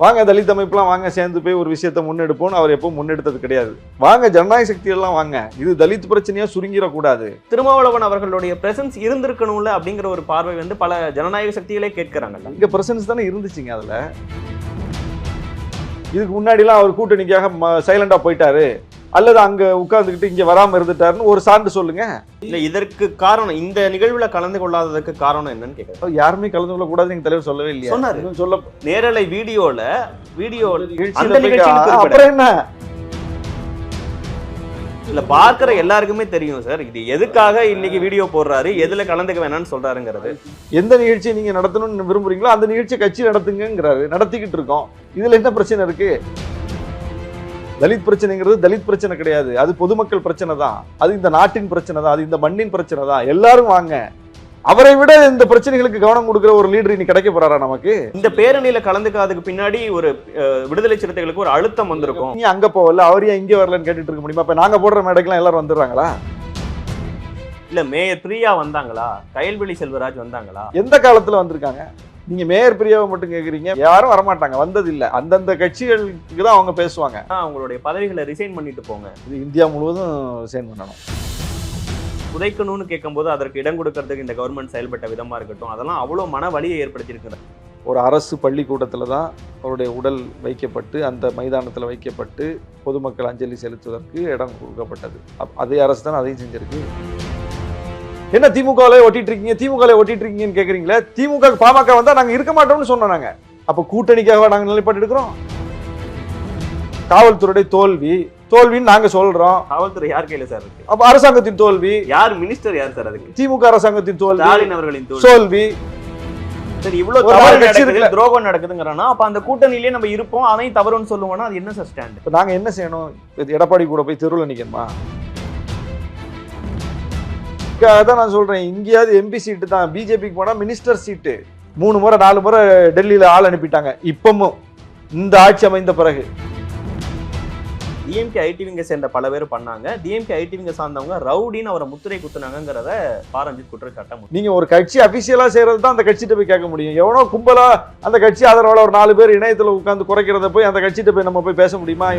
வாங்க தலித் அமைப்புலாம் வாங்க சேர்ந்து போய் ஒரு விஷயத்தை முன்னெடுப்போம்னு அவர் எப்பவும் முன்னெடுத்தது கிடையாது. வாங்க ஜனநாயக சக்தியெல்லாம் வாங்க, இது தலித் பிரச்சனையா சுருங்கிடக்கூடாது. திருமாவளவன் அவர்களுடைய பிரசன்ஸ் இருந்திருக்கணும்ல அப்படிங்கிற ஒரு பார்வை வந்து பல ஜனநாயக சக்திகளே கேட்கிறாங்கல்ல. இங்க பிரசன்ஸ் தானே இருந்துச்சுங்க. அதுல இதுக்கு முன்னாடிலாம் அவர் கூட்டணிக்காக சைலண்டா போயிட்டாரு அல்லது அங்க உட்கார்ந்துக்கிட்டு இங்க வராம இருந்துட்டாருன்னு ஒரு சான்று சொல்லுங்க. இல்ல இதற்கு காரணம், இந்த நிகழ்வுல கலந்து கொள்ளாததுக்கு காரணம் என்னன்னு கேட்கறேன். யாருமே கலந்து கொள்ள கூடாது எங்க தலைவர் சொல்லவே இல்லையா? சொன்னாரு. சொல்ல நேரலை வீடியோ அப்புறம் என்ன இல்ல பார்க்கிற எல்லாருக்குமே தெரியும் சார், இது எதுக்காக இன்னைக்கு வீடியோ போடுறாரு, எதுல கலந்துக்க வேணாம்னு சொல்றாருங்கிறது. எந்த நிகழ்ச்சியை நீங்க நடத்தணும்னு விரும்புறீங்களோ அந்த நிகழ்ச்சியை கட்சி நடத்துங்கிறாரு. நடத்திக்கிட்டு இருக்கோம். இதுல என்ன பிரச்சனை இருக்கு? தலித் பிரச்சனைங்கிறது தலித் பிரச்சனை கிடையாது, அது பொதுமக்கள் பிரச்சனை தான், அது இந்த நாட்டின் பிரச்சனை தான், அது இந்த மண்ணின் பிரச்சனை தான். எல்லாரும் வாங்க. அவரை விட இந்த பிரச்சனைகளுக்கு கவனம் கொடுக்கிற ஒரு லீடர் இனி கிடைக்க போறாரா நமக்கு? இந்த பேரணியில கலந்துக்காததுக்கு பின்னாடி ஒரு விடுதலை சிறுத்தைகளுக்கு ஒரு அழுத்தம் வந்திருக்கும். நீ அங்க போகல, அவர் ஏன் இங்க வரலன்னு கேட்டுட்டு இருக்க முடியுமா? இப்ப நாங்க போடுற மேடைக்கெல்லாம் எல்லாரும் வந்துடுறாங்களா? இல்ல மேயர் பிரியா வந்தாங்களா, கயல்விழி செல்வராஜ் வந்தாங்களா? எந்த காலத்துல வந்திருக்காங்க? நீங்க மேயர் பிரியாவை மட்டும் கேக்குறீங்க, யாரும் வரமாட்டாங்க, வந்தது இல்ல. அந்தந்த கட்சிகளுக்கு தான் அவங்க பேசுவாங்க. அவங்களுடைய பதவிகளை ரிசைன் பண்ணிட்டு போங்க. இது இந்தியா முழுவதும் ரிசைன் பண்ணணும். புதைக்கணும்னு கேட்கும்போது அதற்கு இடம் கொடுக்கறதுக்கு இந்த கவர்மெண்ட் செயல்பட்ட விதமா இருக்கட்டும், அதெல்லாம் அவ்வளவு மன வலியை ஏற்படுத்தி இருக்கிறது. ஒரு அரசு பள்ளிக்கூடத்துல தான் அவருடைய உடல் வைக்கப்பட்டு அந்த மைதானத்துல வைக்கப்பட்டு பொதுமக்கள் அஞ்சலி செலுத்துவதற்கு இடம் கொடுக்கப்பட்டது. அதே அரசு தான் அதையும் செஞ்சிருக்கு. என்ன திமுகவிலே ஒட்டிட்டு இருக்கீங்கன்னு கேக்குறீங்களே. திமுக பாமக வந்தா நாங்க இருக்க மாட்டோம்னு சொன்னோம். நாங்க அப்ப கூட்டணிக்காக நாங்க நிலைப்பாடு எடுக்கிறோம். காவல்துறையுடைய தோல்வின்னு நாங்க சொல்றோம். காவல்துறை யார் கையில சார் இருக்கு? அப்ப அரசாங்கத்தின் தோல்வி. யார் மினிஸ்டர் யார் சார் அதுக்கு? திமுக அரசாங்கத்தின் தோல்வி, ஸ்டாலின் அவர்களின் தோல்வி. சரி, இவ்வளவு துரோகம் நடக்குதுங்கிறனா அப்ப அந்த கூட்டணியிலேயே நம்ம இருப்போம், அதையும் தவறுன்னு சொல்லுவோம்னா அது என்ன சார் ஸ்டாண்ட்? இப்ப நாங்க என்ன செய்யணும்? எடப்பாடி கூட போய் தெருவில் நிக்கணுமா? அதான் நான் சொல்றேன், இங்கேயாவது எம்பி சீட்டு தான். பிஜேபிக்கு போனா மினிஸ்டர் சீட்டு 3 முறை 4 முறை டெல்லியில ஆள் அனுப்பிட்டாங்க. இப்பவும் இந்த ஆட்சி அமைந்த பிறகு டிஎம்கே ஐடிவிங்க சேர்ந்த பல பேர் பண்ணாங்க. டிஎம்கே ஐடிவிங்க சார்ந்தவங்க ரவுடின்னு அவரை முத்திரை குத்துனாங்கிறத பாரஞ்சித் குற்றச்சாட்டம். நீங்க ஒரு கட்சி அபிஷியலா செய்யறது தான் அந்த கட்சிகிட்ட போய் கேட்க முடியும். எவனோ கும்பலா அந்த கட்சி ஆதரவாளர் ஒரு 4 பேர் இணையத்துல உட்கார்ந்து குறைக்கிறத போய் அந்த கட்சிகிட்ட போய் நம்ம போய் பேச முடியுமா?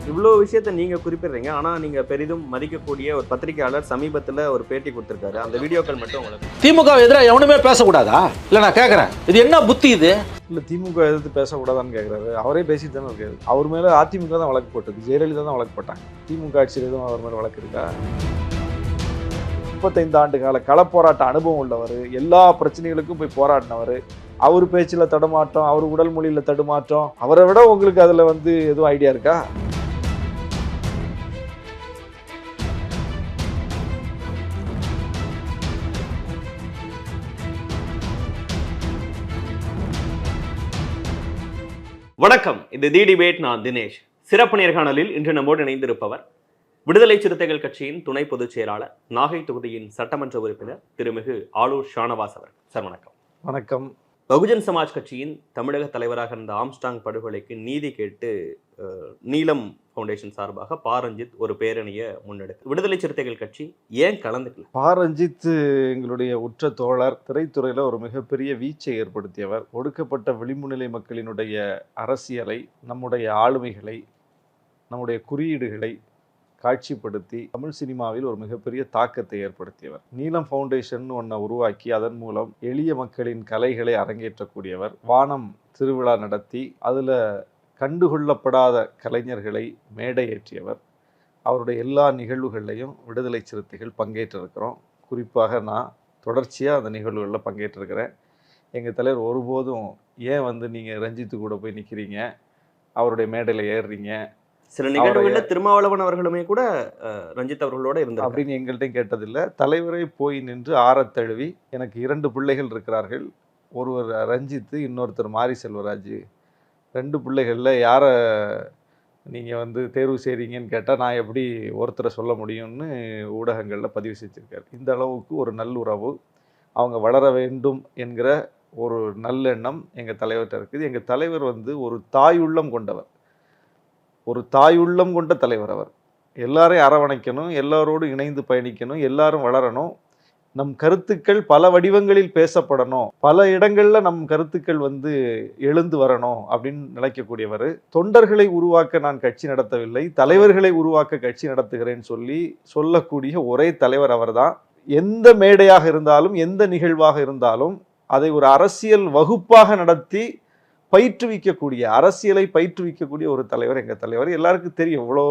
இவ்வளவு விஷயத்த நீங்க குறிப்பிடுறீங்க, ஆனா நீங்க பெரிதும் மதிக்கக்கூடிய ஒரு பத்திரிகையாளர் சமீபத்துல ஒரு பேட்டி கொடுத்திருக்காரு. அந்த வீடியோக்கள் மட்டும் உங்களுக்கு திமுக எதிராக எவனுமே பேசக்கூடாதா? இல்ல நான் கேட்கறேன், இது என்ன புத்தி இது? இல்ல திமுக எதிர்த்து பேசக்கூடாதான்னு கேட்கறாரு. அவரே பேசிட்டு தானே இருக்காரு. அவர் மேல அதிமுக தான் வழக்கு போட்டது, ஜெயலலிதா தான் வழக்கு போட்டாங்க. திமுக ஆட்சியில் எதுவும் அவர் மேல வழக்கு இருக்கா? 35 ஆண்டு கால களப்போராட்ட அனுபவம் உள்ளவர், எல்லா பிரச்சனைகளுக்கும் போய் போராடினவர். அவர் பேச்சுல தடுமாற்றம், அவர் உடல் மொழியில தடுமாற்றம். அவரை விட உங்களுக்கு அதுல எதுவும் ஐடியா இருக்கா? வணக்கம், இது தி டிபேட். நான் தினேஷ். சிறப்பு நேர்காணலில் இன்று நம்மோடு இணைந்திருப்பவர் விடுதலை சிறுத்தைகள் கட்சியின் துணை பொதுச் செயலாளர், நாகை தொகுதியின் சட்டமன்ற உறுப்பினர் திருமிகு ஆலூர் ஷானவாஸ் அவர். சார் வணக்கம். வணக்கம். பகுஜன் சமாஜ் கட்சியின் தமிழக தலைவராக இருந்த ஆம்ஸ்டாங் படுகொலைக்கு நீதி கேட்டு நீலம் ஃபவுண்டேஷன் சார்பாக பாரஞ்சித் ஒரு பேரணியை முன்னெடுத்து விடுதலை சிறுத்தைகள் கட்சி ஏன் கலந்துக்கல? பாரஞ்சித் எங்களுடைய உற்ற தோழர், திரைத்துறையில ஒரு மிகப்பெரிய வீச்சை ஏற்படுத்தியவர். ஒடுக்கப்பட்ட விளிம்புநிலை மக்களினுடைய அரசியலை, நம்முடைய ஆளுமைகளை, நம்முடைய குறியீடுகளை காட்சிப்படுத்தி தமிழ் சினிமாவில் ஒரு மிகப்பெரிய தாக்கத்தை ஏற்படுத்தியவர். நீலம் ஃபவுண்டேஷன் ஒன்றை உருவாக்கி அதன் மூலம் எளிய மக்களின் கலைகளை அரங்கேற்றக்கூடியவர். வானம் திருவிழா நடத்தி அதில் கண்டுகொள்ளப்படாத கலைஞர்களை மேடையேற்றியவர். அவருடைய எல்லா நிகழ்வுகள்லையும் விடுதலை சிறுத்தைகள் பங்கேற்றிருக்கிறோம். குறிப்பாக நான் தொடர்ச்சியாக அந்த நிகழ்வுகளில் பங்கேற்றிருக்கிறேன். எங்கள் தலைவர் ஒருபோதும் ஏன் நீங்கள் ரஞ்சித்து கூட போய் நிற்கிறீங்க, அவருடைய மேடையில் ஏறுறீங்க, சில நிகழ்வுகளில் திருமாவளவன் அவர்களுமே கூட ரஞ்சித் அவர்களோட இருந்தார் அப்படின்னு எங்கள்கிட்டையும் கேட்டதில்லை. தலைவரை போய் நின்று ஆரத்தழுவி, எனக்கு 2 பிள்ளைகள் இருக்கிறார்கள், ஒருவர் ரஞ்சித்து, இன்னொருத்தர் மாரி செல்வராஜ், 2 பிள்ளைகளில் யாரை நீங்கள் தேர்வு செய்கிறீங்கன்னு கேட்டால் நான் எப்படி ஒருத்தரை சொல்ல முடியும்னு ஊடகங்களில் பதிவு செஞ்சுருக்காரு. இந்த அளவுக்கு ஒரு நல்லுறவு, அவங்க வளர வேண்டும் என்கிற ஒரு நல்லெண்ணம் எங்கள் தலைவர்கிட்ட இருக்குது. எங்கள் தலைவர் ஒரு தாயுள்ளம் கொண்டவர், ஒரு தாயுள்ளம் கொண்ட தலைவர். அவர் எல்லாரையும் அரவணைக்கணும், எல்லாரோடும் இணைந்து பயணிக்கணும், எல்லாரும் வளரணும். நம் கருத்துக்கள் பல வடிவங்களில் பேசப்படணும், பல இடங்கள்ல நம் கருத்துக்கள் வந்து எழுந்து வரணும் அப்படின்னு நினைக்கக்கூடியவர். தொண்டர்களை உருவாக்க நான் கட்சி நடத்தவில்லை, தலைவர்களை உருவாக்க கட்சி நடத்துகிறேன்னு சொல்லக்கூடிய ஒரே தலைவர் அவர்தான். எந்த மேடையாக இருந்தாலும், எந்த நிகழ்வாக இருந்தாலும் அதை ஒரு அரசியல் வகுப்பாக நடத்தி அரசியலை பயிற்றுவிக்கக்கூடிய ஒரு தலைவர் எங்க தலைவர். எல்லாருக்கும் தெரியும், இவ்வளோ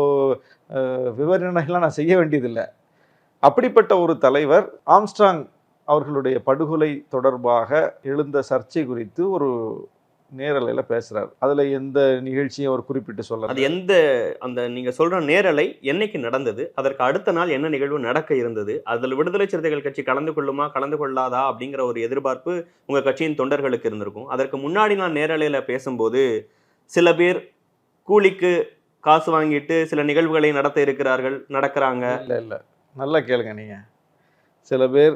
விவரணைகள்லாம் நான் செய்ய வேண்டியதில்லை. அப்படிப்பட்ட ஒரு தலைவர் ஆம்ஸ்ட்ராங் அவர்களுடைய படுகொலை தொடர்பாக எழுந்த சர்ச்சை குறித்து ஒரு நேரலையில பேசுறாரு. அதுல எந்த நிகழ்ச்சியும் அவர் குறிப்பிட்டு சொல்ல, அது எந்த அந்த நீங்க சொல்ற நேரலை என்னைக்கு நடந்தது, அதற்கு அடுத்த நாள் என்ன நிகழ்வு நடக்க இருந்தது, அதில் விடுதலை சிறுத்தைகள் கட்சி கலந்து கொள்ளுமா கலந்து கொள்ளாதா அப்படிங்கிற ஒரு எதிர்பார்ப்பு உங்க கட்சியின் தொண்டர்களுக்கு இருந்திருக்கும். அதற்கு முன்னாடி நான் நேரலையில பேசும்போது சில பேர் கூலிக்கு காசு வாங்கிட்டு சில நிகழ்வுகளை நடக்கிறாங்க. இல்ல நல்லா கேளுங்க நீங்க. சில பேர்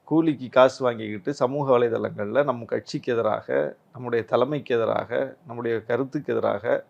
கூலிக்கு காசு வாங்கிக்கிட்டு சமூக வலைதளங்களில் நம் கட்சிக்கு எதிராக, நம்முடைய தலைமைக்கு எதிராக, நம்முடைய கருத்துக்கு எதிராக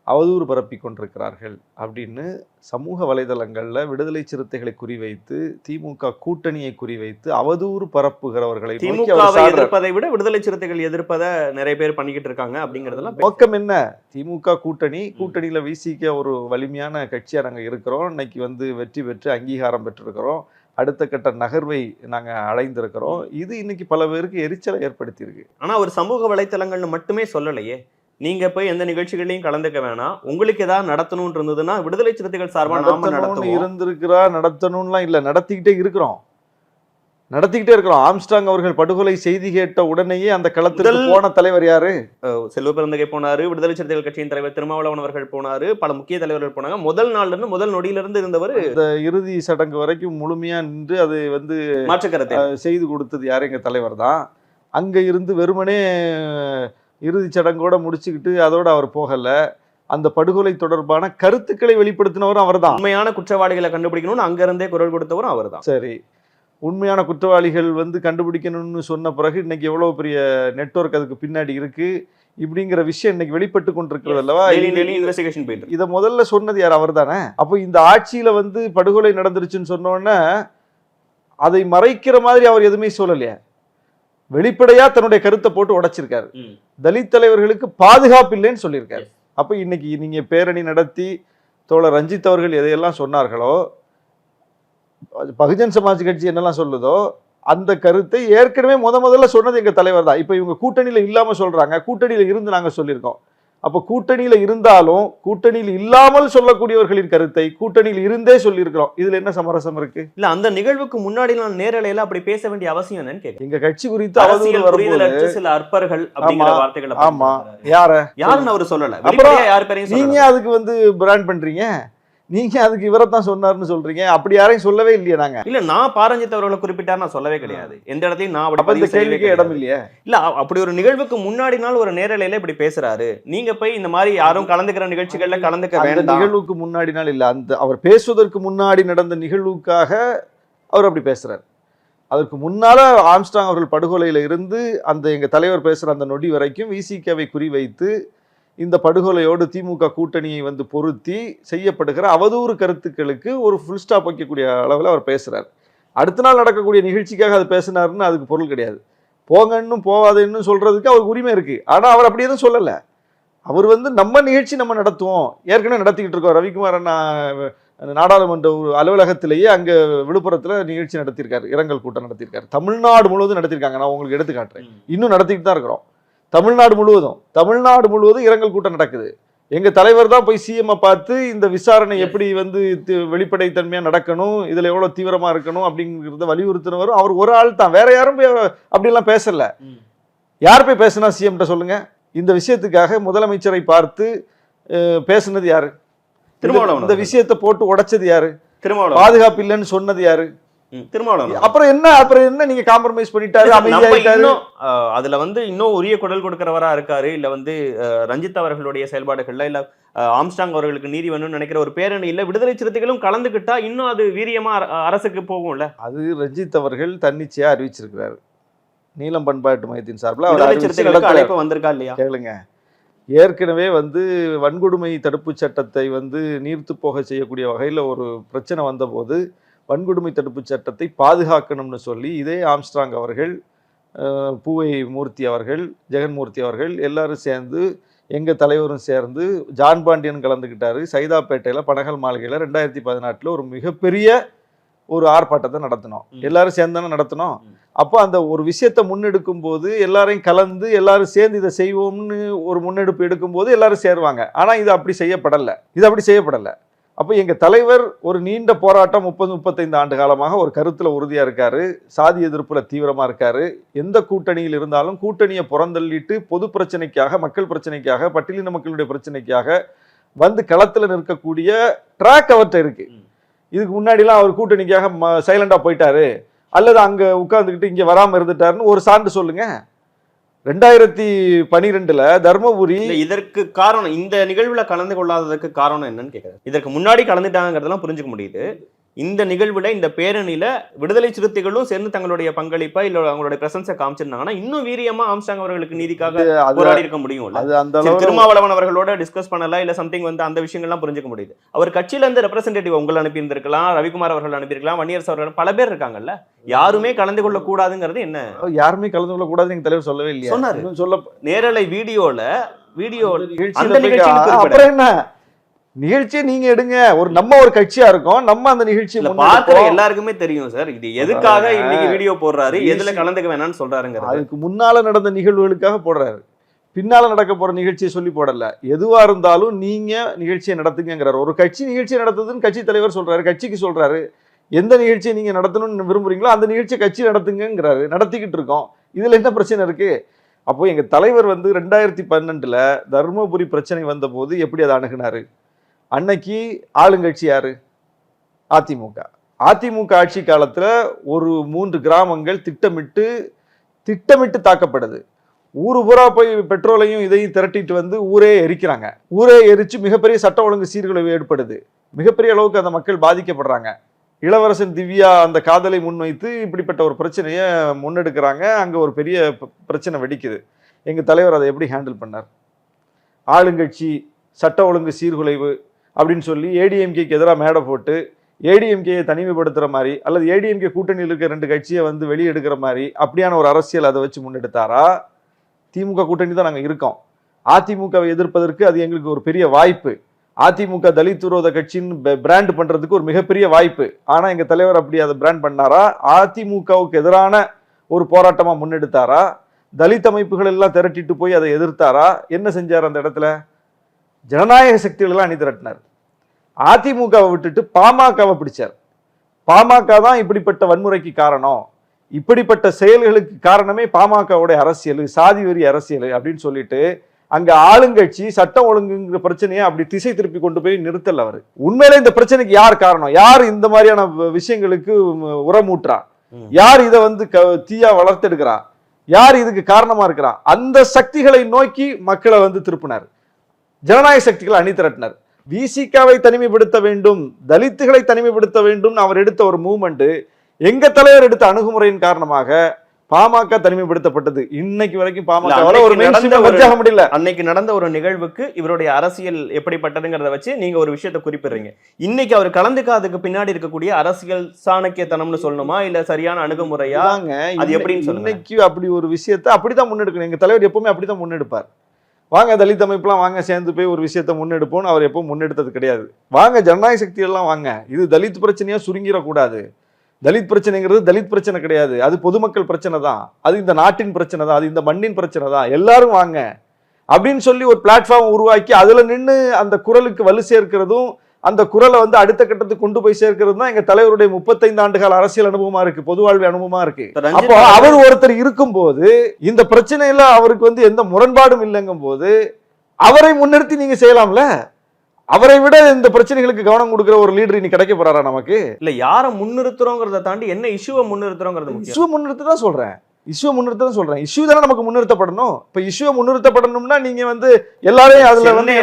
அவதூறு பரப்பி கொண்டிருக்கிறார்கள் அப்படின்னு சமூக வலைதளங்களில் விடுதலை சிறுத்தைகளை குறிவைத்து, திமுக கூட்டணியை குறிவைத்து அவதூறு பரப்புகிறவர்களை திமுகவை எதிர்ப்பதை விட விடுதலை சிறுத்தைகள் எதிர்ப்பதை நிறைய பேர் பண்ணிக்கிட்டு இருக்காங்க. அப்படிங்கிறதெல்லாம் நோக்கம் என்ன? திமுக கூட்டணியில விசிக ஒரு வலிமையான கட்சியா நாங்க இருக்கிறோம். இன்னைக்கு வந்து வெற்றி பெற்று அங்கீகாரம் பெற்றிருக்கிறோம். அடுத்த கட்ட நகர்வை நாங்க அடைந்திருக்கிறோம். இது இன்னைக்கு பல பேருக்கு எரிச்சலை ஏற்படுத்தி இருக்கு. ஆனா ஒரு சமூக வலைத்தளங்கள்னு மட்டுமே சொல்லலையே. நீங்க போய் எந்த நிகழ்ச்சிகளையும் கலந்துக்க வேணாம், உங்களுக்கு ஏதாவது நடத்தணும்னு இருந்ததுன்னா விடுதலை சிறுத்தைகள் சார்பா நாம நடத்துவோம். இருந்திருக்கிறா, நடத்தணும்லாம் இல்ல, நடத்திக்கிட்டே இருக்கிறோம். ஆம்ஸ்ட்ராங் அவர்கள் படுகொலை செய்தி கேட்ட உடனேயே அந்த களத்துக்கு போன தலைவர் யாரு? செல்வ பெருந்தகை போனாரு, விடுதலை சிறுத்தைகள் கட்சியின் தலைவர் திருமாவளவன் அவர்கள் போனாரு, பல முக்கிய தலைவர்கள் போனாங்க. முதல் நாள்ல இருந்து, முதல் நொடியில இருந்து இருந்தவர் இந்த இறுதி சடங்கு வரைக்கும் முழுமையா நின்று அது வந்து மாற்றுக்கருத்தை செய்து கொடுத்தது யாரு? எங்க தலைவர் தான். அங்க இருந்து வெறுமனே இறுதி சடங்கோட முடிச்சுக்கிட்டு அதோட அவர் போகல. அந்த படுகொலை தொடர்பான கருத்துக்களை வெளிப்படுத்தினவரும் அவர் தான். உண்மையான குற்றவாளிகளை கண்டுபிடிக்கணும்னு அங்க இருந்தே குரல் கொடுத்தவரும் அவர் தான். சரி, உண்மையான குற்றவாளிகள் வந்து கண்டுபிடிக்கணும்னு சொன்ன பிறகு இன்னைக்கு எவ்வளவு பெரிய நெட்வொர்க் அதுக்கு பின்னாடி இருக்கு இப்படிங்கிற விஷயம் இன்னைக்கு வெளிப்பட்டு கொண்டிருக்கிறது அல்லவா? இதை முதல்ல சொன்னது யார்? அவர் தானே. அப்போ இந்த ஆட்சியில வந்து படுகொலை நடந்துருச்சுன்னு சொன்னோன்னே அதை மறைக்கிற மாதிரி அவர் எதுவுமே சொல்லலையா? வெளிப்படையா தன்னுடைய கருத்தை போட்டு உடைச்சிருக்காரு. தலித் தலைவர்களுக்கு பாதுகாப்பு இல்லைன்னு சொல்லியிருக்காரு. அப்ப இன்னைக்கு நீங்க பேரணி நடத்தி தோழர் ரஞ்சித் அவர்கள் எதையெல்லாம் சொன்னார்களோ, பகுஜன் சமாஜ் கட்சி என்னெல்லாம் சொல்லுதோ அந்த கருத்தை ஏற்கனவே முதல்ல சொன்னது எங்க தலைவர் தான். இப்ப இவங்க கூட்டணியில இல்லாம சொல்றாங்க, கூட்டணியில இருந்து நாங்க சொல்லியிருக்கோம். அப்ப கூட்டணியில இருந்தாலும் கூட்டணியில் இல்லாமல் சொல்லக்கூடியவர்களின் கருத்தை கூட்டணியில் இருந்தே சொல்லியிருக்கிறோம். இதுல என்ன சமரசம் இருக்கு? இல்ல, அந்த நிகழ்வுக்கு முன்னாடி நான் நேரலையில அப்படி பேச வேண்டிய அவசியம் என்னன்னு கேட்க. எங்க கட்சி குறித்து அவதூறு வரும்போது சில அற்பர்கள் அப்படிங்கிற வார்த்தைகளை, ஆமா, யாருன்னு அவர் சொல்லல. அப்புறம் யார் பேரையும் நீங்க அதுக்கு வந்து பிராண்ட் பண்றீங்க. நீங்க அதுக்கு இவரைத்தான் சொன்னார்னு சொல்றீங்க. அப்படி யாரையும் சொல்லவே இல்லையா? நாங்க இல்ல, நான் பாரஞ்சித் அவர்களை குறிப்பிட்டார் நான் சொல்லவே கிடையாது. எந்த இடத்தையும் நான் அப்படி கேள்விக்கே இடம் இல்லையா? இல்ல, அப்படி ஒரு நிகழ்வுக்கு முன்னாடி நாள் ஒரு நேரலையில இப்படி பேசுறாரு. நீங்க போய் இந்த மாதிரி யாரும் கலந்துக்கிற நிகழ்ச்சிகள்ல கலந்துக்க வேண்டாம். நிகழ்வுக்கு முன்னாடி நாள் இல்ல, அந்த அவர் பேசுவதற்கு முன்னாடி நடந்த நிகழ்வுக்காக அவர் அப்படி பேசுறாரு. அதற்கு முன்னால ஆம்ஸ்ட்ராங் அவர்கள் படுகொலையில இருந்து அந்த எங்க தலைவர் பேசுற அந்த நொடி வரைக்கும் விசிகவை குறிவைத்து இந்த படுகொலையோடு திமுக கூட்டணியை வந்து பொருத்தி செய்யப்படுகிற அவதூறு கருத்துக்களுக்கு ஒரு ஃபுல் ஸ்டாப் வைக்கக்கூடிய அளவில் அவர் பேசுறார். அடுத்த நாள் நடக்கக்கூடிய நிகழ்ச்சிக்காக அது பேசினாருன்னு அதுக்கு பொருள் கிடையாது. போங்கன்னு போவாதுன்னு சொல்றதுக்கு அவருக்கு உரிமை இருக்கு. ஆனா அவர் அப்படி எதுவும் சொல்லலை. அவர் வந்து நம்ம நிகழ்ச்சி நம்ம நடத்துவோம், ஏற்கனவே நடத்திக்கிட்டு இருக்கோம். ரவிக்குமார் அண்ணா நாடாளுமன்ற அலுவலகத்திலேயே அங்க விழுப்புரத்துல நிகழ்ச்சி நடத்தியிருக்காரு, இரங்கல் கூட்டம் நடத்தியிருக்காரு. தமிழ்நாடு முழுவதும் நடத்தியிருக்காங்க. நான் உங்களுக்கு எடுத்து காட்டுறேன். இன்னும் நடத்திக்கிட்டு தான் இருக்கிறோம். தமிழ்நாடு முழுவதும் இரங்கல் கூட்டம் நடக்குது. எங்க தலைவர் தான் போய் சிஎம் பார்த்து இந்த விசாரணை எப்படி வந்து வெளிப்படைத்தன்மையா நடக்கணும், இதுல எவ்வளவு தீவிரமா இருக்கணும் அப்படிங்கிறத வலியுறுத்தினவரும் அவர் ஒரு ஆள் தான். வேற யாரும் போய் அப்படிலாம் பேசல. யார் போய் பேசினா சிஎம் சொல்லுங்க? இந்த விஷயத்துக்காக முதலமைச்சரை பார்த்து பேசுனது யாரு? திருமாவளவன். இந்த விஷயத்தை போட்டு உடைச்சது யாரு? திருமாவளவன். பாதுகாப்பு இல்லைன்னு சொன்னது யாரு? திருமாவளவன். அப்புறம் என்ன நீங்க காம்ப்ரமைஸ் பண்ணிட்டாரு, அமைதியாயிட்டாரு. அதுல வந்து இன்னும் உரிய குரல் கொடுக்கிறவரா இருக்காரு, இல்ல வந்து ரஞ்சித் அவர்களுடைய செயல்பாடுகள்ல, இல்ல ஆம்ஸ்ட்ராங் அவர்களுக்கு நீதி வேணும்னு நினைக்கிற ஒரு பேரணியில விடுதலை சிறுத்தைகளும் கலந்துக்கிட்டா இன்னும் அது வீரியமா அரசுக்கு போகும்ல. அது ரஞ்சித் அவர்கள் தன்னிச்சையா அறிவிச்சிருக்கிறாரு. நீலம் பண்பாட்டு மையத்தின் சார்பில் அழைப்பு வந்திருக்கா இல்லையா கேளுங்க. ஏற்கனவே வந்து வன்கொடுமை தடுப்பு சட்டத்தை வந்து நீர்த்து போக செய்யக்கூடிய வகையில் ஒரு பிரச்சனை வந்தபோது வன்கொடுமை தடுப்பு சட்டத்தை பாதுகாக்கணும்னு சொல்லி இதே ஆம்ஸ்ட்ராங் அவர்கள், பூவை மூர்த்தி அவர்கள், ஜெகன்மூர்த்தி அவர்கள் எல்லாரும் சேர்ந்து, எங்கள் தலைவரும் சேர்ந்து, ஜான் பாண்டியன் கலந்துக்கிட்டாரு. சைதாப்பேட்டையில் பனகல் மாளிகையில் 2014 ஒரு மிகப்பெரிய ஒரு ஆர்ப்பாட்டத்தை நடத்தினோம். எல்லாரும் சேர்ந்து தானே நடத்தினோம். அப்போ அந்த ஒரு விஷயத்தை முன்னெடுக்கும் போது எல்லாரையும் கலந்து எல்லாரும் சேர்ந்து இதை செய்வோம்னு ஒரு முன்னெடுப்பு எடுக்கும்போது எல்லாரும் சேருவாங்க. ஆனால் இது அப்படி செய்யப்படலை. அப்போ எங்கள் தலைவர் ஒரு நீண்ட போராட்டம் 30-35 ஆண்டு காலமாக ஒரு கருத்தில் உறுதியாக இருக்காரு. சாதி எதிர்ப்பில் தீவிரமாக இருக்காரு. எந்த கூட்டணியில் இருந்தாலும் கூட்டணியை புறந்தள்ளிட்டு பொது பிரச்சனைக்காக, மக்கள் பிரச்சனைக்காக, பட்டியலின மக்களுடைய பிரச்சனைக்காக வந்து களத்தில் நிற்கக்கூடிய ட்ராக் அவர்கிட்ட இருக்கு. இதுக்கு முன்னாடிலாம் அவர் கூட்டணிக்காக சைலண்டா போயிட்டாரு அல்லது அங்க உட்கார்ந்துக்கிட்டு இங்க வராம இருந்துட்டாருன்னு ஒரு சான்று சொல்லுங்க. 2012 தர்மபுரி. இதற்கு காரணம், இந்த நிகழ்வுல கலந்து கொள்ளாததுக்கு காரணம் என்னன்னு கேட்குறேன். இதற்கு முன்னாடி கலந்துட்டாங்கிறதெல்லாம் புரிஞ்சுக்க முடியுது. இந்த நிகழ்வுல, இந்த பேரணியில விடுதலை சிறுத்தைகளும் சேர்ந்து தங்களுடைய பங்களிப்பா இல்ல அவங்களுடைய பிரசன்ஸை காமிச்சிருந்தாங்கன்னா இன்னும் வீரியமா ஆம்ஸ்ட்ராங் அவர்களுக்கு நீதிக்காக போராடி இருக்க முடியும். திருமாவளவன் அவர்களோட டிஸ்கஸ் பண்ணல இல்ல சம்திங் வந்து அந்த விஷயங்கள்லாம் புரிஞ்சுக்க முடியுது. அவர் கட்சியில இருந்து ரெப்ரசன்டேட்டிவ் உங்களை அனுப்பி இருந்திருக்கலாம், ரவிக்குமார் அவர்கள் அனுப்பியிருக்கலாம், வன்னியரசு அவர்கள், பல பேர் இருக்காங்கல்ல. யாருமே கலந்து கொள்ள கூடாதுங்கிறது என்ன? யாருமே கலந்து கொள்ள கூடாது எங்க தலைவர் சொல்லவே இல்லையா? சொன்னாரு. சொல்ல நேரலை வீடியோ அப்புறம் என்ன நிகழ்ச்சியை நீங்க எடுங்க. நம்ம ஒரு கட்சியா இருக்கோம், நம்ம அந்த நிகழ்ச்சியை பார்க்கிற எல்லாருக்குமே தெரியும் சார் இது எதுக்காக இன்னைக்கு வீடியோ போடுறாரு, எதுல கலந்துக்க வேணாம்னு சொல்றாருங்க. அதுக்கு முன்னால நடந்த நிகழ்வுகளுக்காக போடுறாரு, பின்னால நடக்க போற நிகழ்ச்சியை சொல்லி போடல. எதுவா இருந்தாலும் நீங்க நிகழ்ச்சியை நடத்துங்கிறாரு. ஒரு கட்சி நிகழ்ச்சியை நடத்துதுன்னு கட்சி தலைவர் சொல்றாரு, கட்சிக்கு சொல்றாரு. எந்த நிகழ்ச்சியை நீங்க நடத்தணும்னு விரும்புறீங்களோ அந்த நிகழ்ச்சியை கட்சி நடத்துங்கிறாரு. நடத்திக்கிட்டு இருக்கோம். இதுல என்ன பிரச்சனை இருக்கு? அப்போ எங்க தலைவர் வந்து 2012 தர்மபுரி பிரச்சனை வந்த போது எப்படி அதை அணுகுனாரு? அன்னைக்கு ஆளுங்கட்சி யாரு? அதிமுக ஆட்சி காலத்துல ஒரு 3 கிராமங்கள் திட்டமிட்டு தாக்கப்படுது. ஊரு பூரா போய் பெட்ரோலையும் இதையும் திரட்டிட்டு வந்து ஊரே எரிக்கிறாங்க. ஊரே எரிச்சு மிகப்பெரிய சட்ட ஒழுங்கு சீர்குலைவு ஏற்படுது. மிகப்பெரிய அளவுக்கு அந்த மக்கள் பாதிக்கப்படுறாங்க. இளவரசன் திவ்யா அந்த காதலை முன்வைத்து இப்படிப்பட்ட ஒரு பிரச்சனையை முன்னெடுக்கிறாங்க. அங்க ஒரு பெரிய பிரச்சனை வெடிக்குது. எங்க தலைவர் அதை எப்படி ஹேண்டில் பண்ணார்? ஆளுங்கட்சி சட்ட ஒழுங்கு சீர்குலைவு அப்படின்னு சொல்லி ஏடிஎம்கேக்கு எதிராக மேடை போட்டு ஏடிஎம்கேயை தனிமைப்படுத்துற மாதிரி அல்லது ஏடிஎம்கே கூட்டணியில் இருக்க 2 கட்சியை வந்து வெளியெடுக்கிற மாதிரி அப்படியான ஒரு அரசியல் அதை வச்சு முன்னெடுத்தாரா? திமுக கூட்டணி தான் நாங்கள் இருக்கோம். அதிமுகவை எதிர்ப்பதற்கு அது எங்களுக்கு ஒரு பெரிய வாய்ப்பு. அதிமுக தலித் விரோத கட்சின்னு பிராண்ட் பண்றதுக்கு ஒரு மிகப்பெரிய வாய்ப்பு. ஆனா எங்க தலைவர் அப்படி அதை பிராண்ட் பண்ணாரா? அதிமுகவுக்கு எதிரான ஒரு போராட்டமா முன்னெடுத்தாரா? தலித் அமைப்புகள் எல்லாம் திரட்டிட்டு போய் அதை எதிர்த்தாரா? என்ன செஞ்சார்? அந்த இடத்துல ஜனநாயக சக்திகள் எல்லாம் அணி திரட்டினார். அதிமுகவை விட்டுட்டு பாமகவை பிடிச்சார். பாமக தான் இப்படிப்பட்ட வன்முறைக்கு காரணம், இப்படிப்பட்ட செயல்களுக்கு காரணமே பாமகவுடைய அரசியல், சாதி வெறி அரசியல் அப்படின்னு சொல்லிட்டு அங்க ஆளுங்கட்சி சட்டம் ஒழுங்குங்கிற பிரச்சனையை அப்படி திசை திருப்பி கொண்டு போய் நிறுத்தல. அவர் உண்மையில இந்த பிரச்சனைக்கு யார் காரணம்? யார் இந்த மாதிரியான விஷயங்களுக்கு உரமூற்றா? யார் இதை வந்து தீயா வளர்த்தெடுக்கிறா? யார் இதுக்கு காரணமா இருக்கிறா? அந்த சக்திகளை நோக்கி மக்களை வந்து திருப்பினார். ஜனநாயக சக்திகளை அணி திரட்டினார். விசிகாவை தனிமைப்படுத்த வேண்டும், தலித்துகளை தனிமைப்படுத்த வேண்டும் அவர் எடுத்த ஒரு மூவ்மெண்ட், எங்க தலைவர் எடுத்த அணுகுமுறையின் காரணமாக பாமக தனிமைப்படுத்தப்பட்டது. இன்னைக்கு வரைக்கும் பாமக முடியல. அன்னைக்கு நடந்த ஒரு நிகழ்வுக்கு இவருடைய அரசியல் எப்படிப்பட்டதுங்கிறத வச்சு நீங்க ஒரு விஷயத்தை குறிப்பிடுறீங்க. இன்னைக்கு அவர் கலந்துக்காததுக்கு பின்னாடி இருக்கக்கூடிய அரசியல் சாணக்கியத்தனம்னு சொல்லணுமா இல்ல சரியான அணுகுமுறையா? அது எப்படின்னு சொல்லுங்க. இன்னைக்கு அப்படி ஒரு விஷயத்தை அப்படிதான் முன்னெடுக்கணும். எங்க தலைவர் எப்பவுமே அப்படிதான் முன்னெடுப்பார். வாங்க தலித் அமைப்புலாம் வாங்க சேர்ந்து போய் ஒரு விஷயத்தை முன்னெடுப்போம்னு அவர் எப்பவும் முன்னெடுத்தது கிடையாது. வாங்க ஜனநாயக சக்தியெல்லாம் வாங்க, இது தலித் பிரச்சனையா சுருங்கிடக்கூடாது. தலித் பிரச்சனைங்கிறது தலித் பிரச்சனை கிடையாது, அது பொதுமக்கள் பிரச்சனை தான், அது இந்த நாட்டின் பிரச்சனை தான், அது இந்த மண்ணின் பிரச்சனை தான், எல்லாரும் வாங்க அப்படின்னு சொல்லி ஒரு பிளாட்ஃபார்ம் உருவாக்கி அதுல நின்று அந்த குரலுக்கு வலு சேர்க்கிறதும் அந்த குரலை வந்து அடுத்த கட்டத்துக்கு கொண்டு போய் சேர்க்கிறது தான் எங்க தலைவருடைய 35 ஆண்டுகால அரசியல் அனுபவமா இருக்கு, பொது வாழ்வு அனுபவமா இருக்கு. அப்போ அவர் ஒருத்தர் இருக்கும் போது இந்த பிரச்சனையில அவருக்கு வந்து எந்த முரண்பாடும் இல்லைங்கும் போது அவரை முன்னிறுத்தி நீங்க செய்யலாம்ல. அவரை விட இந்த பிரச்சனைகளுக்கு கவனம் கொடுக்கிற ஒரு லீடர் இன்னைக்கு கிடைக்க போறாரா நமக்கு? இல்ல யாரை முன்னிறுத்துறோங்கிறத தாண்டி என்ன இஷ்யூவை முன்னிறுத்துறோங்கிறது முக்கியம். இஷ்யூ முன்னிறுத்த தான் சொல்றேன், இஷ்யூ தானே நமக்கு முன்னிறுத்தப்படணும். இப்ப இஷ்யூவை முன்னிறுத்தப்படணும்னா நீங்க வந்து எல்லாரையும் அதுல வந்து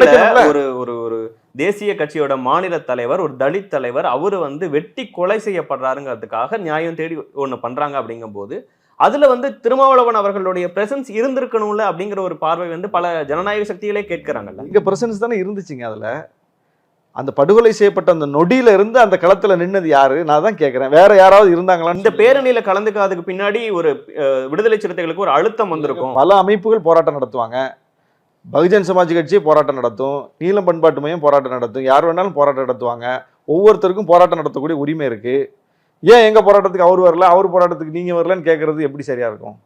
ஒரு தேசிய கட்சியோட மாநில தலைவர், ஒரு தலித் தலைவர், அவரு வந்து வெட்டி கொலை செய்யப்படுறாருங்கிறதுக்காக நியாயம் தேடி ஒண்ணு பண்றாங்க. அப்படிங்கும் போது அதுல வந்து திருமாவளவன் அவர்களுடைய பிரசன்ஸ் இருந்திருக்கணும்ல அப்படிங்கிற ஒரு பார்வை வந்து பல ஜனநாயக சக்திகளே கேட்கிறாங்கல்ல. இங்க பிரசன்ஸ் தானே இருந்துச்சுங்க. அதுல அந்த படுகொலை செய்யப்பட்ட அந்த நொடியில இருந்து அந்த களத்துல நின்னது யாரு? நான் தான் கேட்கிறேன். வேற யாராவது இருந்தாங்களான்னு இந்த பேரணியில கலந்துக்காததுக்கு பின்னாடி ஒரு விடுதலை சிறுத்தைகளுக்கு ஒரு அழுத்தம் வந்திருக்கும். பல அமைப்புகள் போராட்டம் நடத்துவாங்க. பகுஜன் சமாஜ் கட்சி போராட்டம் நடத்தும், நீலம் பண்பாட்டு மையம் போராட்டம் நடத்தும், யார் வேணாலும் போராட்டம் நடத்துவாங்க. ஒவ்வொருத்தருக்கும் போராட்டம் நடத்தக்கூடிய உரிமை இருக்கு. ஏன் எங்க போராட்டத்துக்கு அவர் வரல, அவர் போராட்டத்துக்கு நீங்க வரலன்னு கேட்கறது எப்படி சரியா இருக்கும்?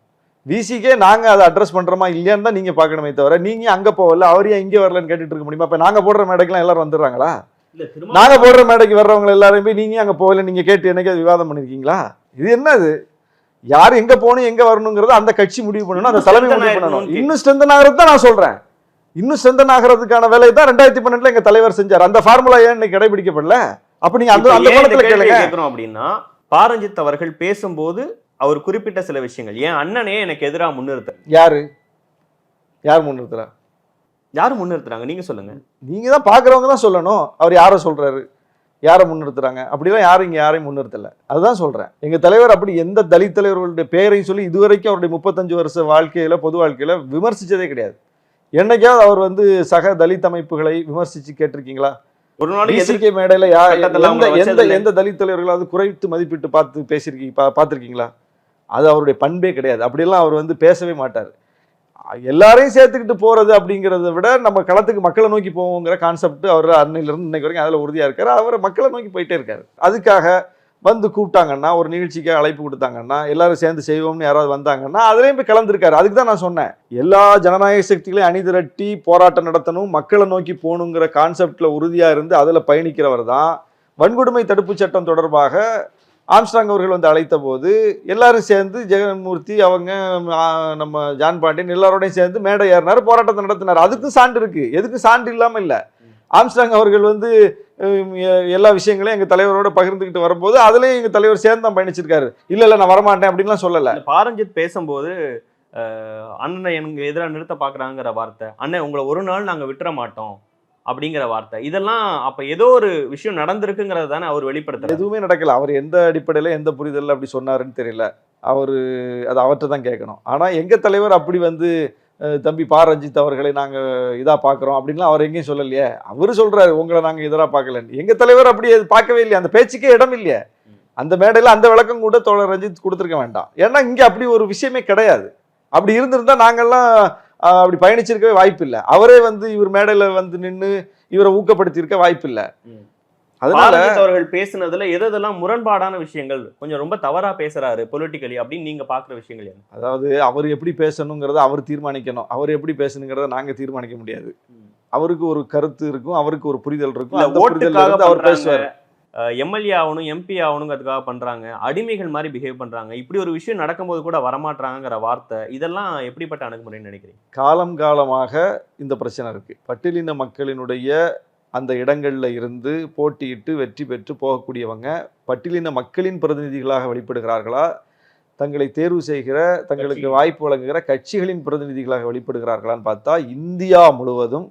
விசிக்கே நாங்க அதை அட்ரஸ் பண்றோமா இல்லையான்னு தான் நீங்க பார்க்கணுமே தவிர, நீங்க அங்க போகல அவர் ஏன் இங்க வரலன்னு கேட்டுட்டு இருக்க முடியுமா? இப்ப நாங்க போடுற மேடைக்கெல்லாம் எல்லாரும் வந்துடுறாங்களா? நாங்க போடுற மேடைக்கு வர்றவங்க எல்லாரும் போய் நீங்க அங்க போகல நீங்க கேட்டு என்னைக்கு விவாதம் பண்ணிருக்கீங்களா? இது என்னது? யார் எங்க போகணும் எங்க வரணுங்கிறத அந்த கட்சி முடிவு பண்ணணும், அந்த தலைமை முடிவு பண்ணணும். இன்னும் ஸ்ட்ரென்தன் ஆகிறது தான் நான் சொல்றேன். இன்னும் ஸ்ட்ரென்தன் ஆகிறதுக்கான வேலையை தான் 2012 எங்க தலைவர் செஞ்சார். அந்த ஃபார்முலா ஏன் இன்னைக்கு கடைபிடிக்கப்படல? அப்ப நீங்க அந்த கோணத்துல கேளுங்க. அப்படின்னா பாரஞ்சித் அவர்கள் பேசும்போது அவர் குறிப்பிட்ட சில விஷயங்கள், ஏன் அண்ணனே எனக்கு எதிராக முன்னிறுத்த யார் முன்னிறுத்துறா? யாரு முன்னிறுத்துறாங்க நீங்க சொல்லுங்க. நீங்க தான் பாக்குறவங்க தான் சொல்லணும் அவர் யாரை சொல்றாரு, யாரை முன்னிறுத்துறாங்க. அப்படிலாம் யாரும் இங்க யாரையும் முன்னிறுத்தல. அதுதான் சொல்றேன். எங்க தலைவர் அப்படி எந்த தலித் தலைவர்களுடைய பேரையும் சொல்லி இதுவரைக்கும் அவருடைய 35 வருஷ வாழ்க்கையில பொது வாழ்க்கையில விமர்சிச்சதே கிடையாது. என்னைக்காவது அவர் வந்து சக தலித் அமைப்புகளை விமர்சிச்சு கேட்டிருக்கீங்களா? ஒரு நாளைக்கு எதிர்க்கை மேடையில எந்த தலித் தலைவர்களாவது குறைத்து மதிப்பிட்டு பார்த்து பார்த்திருக்கீங்களா? அது அவருடைய பண்பே கிடையாது. அப்படியெல்லாம் அவர் வந்து பேசவே மாட்டார். எல்லாரையும் சேர்த்துக்கிட்டு போறது அப்படிங்கிறத விட நம்ம களத்துக்கு மக்களை நோக்கி போவோங்கிற கான்செப்ட் அவர் அன்னையிலிருந்து இன்னைக்கு வரைக்கும் அதில் உறுதியா இருக்காரு. அவர் மக்களை நோக்கி போயிட்டே இருக்காரு. அதுக்காக வந்து கூப்பிட்டாங்கன்னா, ஒரு நிகழ்ச்சிக்கு அழைப்பு கொடுத்தாங்கன்னா, எல்லாரும் சேர்ந்து செய்வோம்னு யாராவது வந்தாங்கன்னா அதுலேயும் போய் கலந்துருக்காரு. அதுக்கு தான் நான் சொன்னேன், எல்லா ஜனநாயக சக்திகளையும் அணிதிரட்டி போராட்டம் நடத்தணும், மக்களை நோக்கி போகணுங்கிற கான்செப்ட்ல உறுதியா இருந்து அதில் பயணிக்கிறவர் தான். வன்கொடுமை தடுப்பு சட்டம் தொடர்பாக ஆம்ஸ்ட்ராங் அவர்கள் வந்து அழைத்த போது எல்லாரும் சேர்ந்து ஜெகன்மூர்த்தி அவங்க நம்ம ஜான் பாண்டியன் எல்லாரோடையும் சேர்ந்து மேடை ஏறினார், போராட்டத்தை நடத்தினார். அதுக்கும் சான்று இருக்கு. எதுக்கும் சான்று இல்லாம இல்ல. ஆம்ஸ்ட்ராங் அவர்கள் வந்து எல்லா விஷயங்களையும் எங்க தலைவரோட பகிர்ந்துக்கிட்டு வரும்போது அதுலயும் எங்க தலைவர் சேர்ந்து தான் பயணிச்சிருக்காரு. இல்ல நான் வரமாட்டேன் அப்படின்லாம் சொல்லல. பாரஞ்சித் பேசும்போது அண்ணனை எனக்கு எதிராக நிறுத்த பாக்குறாங்கிற வார்த்தை, அண்ணன் உங்களை ஒரு நாள் நாங்க விட்டுற மாட்டோம் அப்படிங்கிற வார்த்தை, இதெல்லாம் அப்ப ஏதோ ஒரு விஷயம் நடந்திருக்குங்கிறது தானே அவர் வெளிப்படுத்த. எதுவுமே நடக்கல. அவர் எந்த அடிப்படையில எந்த புரிதல் அப்படி சொன்னாருன்னு தெரியல. அவரு அது அவர்கிட்ட தான் கேட்கணும். ஆனா எங்க தலைவர் அப்படி வந்து தம்பி பா ரஞ்சித் அவர்களை நாங்க இதா பாக்குறோம் அப்படின்லாம் அவர் எங்கேயும் சொல்லலையே. அவரு சொல்றாரு உங்களை நாங்க இதரா பார்க்கலன்னு. எங்க தலைவர் அப்படி பார்க்கவே இல்லையா? அந்த பேச்சுக்கே இடம் இல்லையே. அந்த மேடையில அந்த விளக்கம் கூட தோழர் ரஞ்சித் கொடுத்துருக்க வேண்டாம். ஏன்னா இங்க அப்படி ஒரு விஷயமே கிடையாது. அப்படி இருந்திருந்தா நாங்கெல்லாம் அப்படி பயணிச்சிருக்கவே வாய்ப்பு இல்லை. அவரே வந்து இவர் மேடையில வந்து நின்று இவரை ஊக்கப்படுத்தியிருக்க வாய்ப்பு இல்லை. அதனால அவர்கள் பேசுனதுல எதெல்லாம் முரண்பாடான விஷயங்கள், கொஞ்சம் ரொம்ப தவறா பேசுறாரு பொலிட்டிக்கலி அப்படின்னு நீங்க பாக்குற விஷயங்கள் என்ன? அதாவது அவர் எப்படி பேசணுங்கிறத அவர் தீர்மானிக்கணும். அவர் எப்படி பேசணுங்கிறத நாங்க தீர்மானிக்க முடியாது. அவருக்கு ஒரு கருத்து இருக்கும், அவருக்கு ஒரு புரிதல் இருக்கும். அந்த புரிதல்ல இருந்து அவர் பேசுவார். எம்எல்ஏ ஆகணும் எம்பி ஆகணுங்கிறதுக்காக பண்றாங்க, அடிமைகள் மாதிரி பிஹேவ் பண்றாங்க, இப்படி ஒரு விஷயம் நடக்கும்போது கூட வரமாட்டாங்கிற வார்த்தை, இதெல்லாம் எப்படிப்பட்ட அணுகுமுறைன்னு நினைக்கிறீங்க? காலம் காலமாக இந்த பிரச்சனை இருக்கு. பட்டியலின மக்களினுடைய அந்த இடங்கள்ல இருந்து போட்டியிட்டு வெற்றி பெற்று போகக்கூடியவங்க பட்டியலின மக்களின் பிரதிநிதிகளாக வெளிப்படுகிறார்களா, தங்களை தேர்வு செய்கிற தங்களுக்கு வாய்ப்பு வழங்குகிற கட்சிகளின் பிரதிநிதிகளாக வெளிப்படுகிறார்களான்னு பார்த்தா இந்தியா முழுவதும்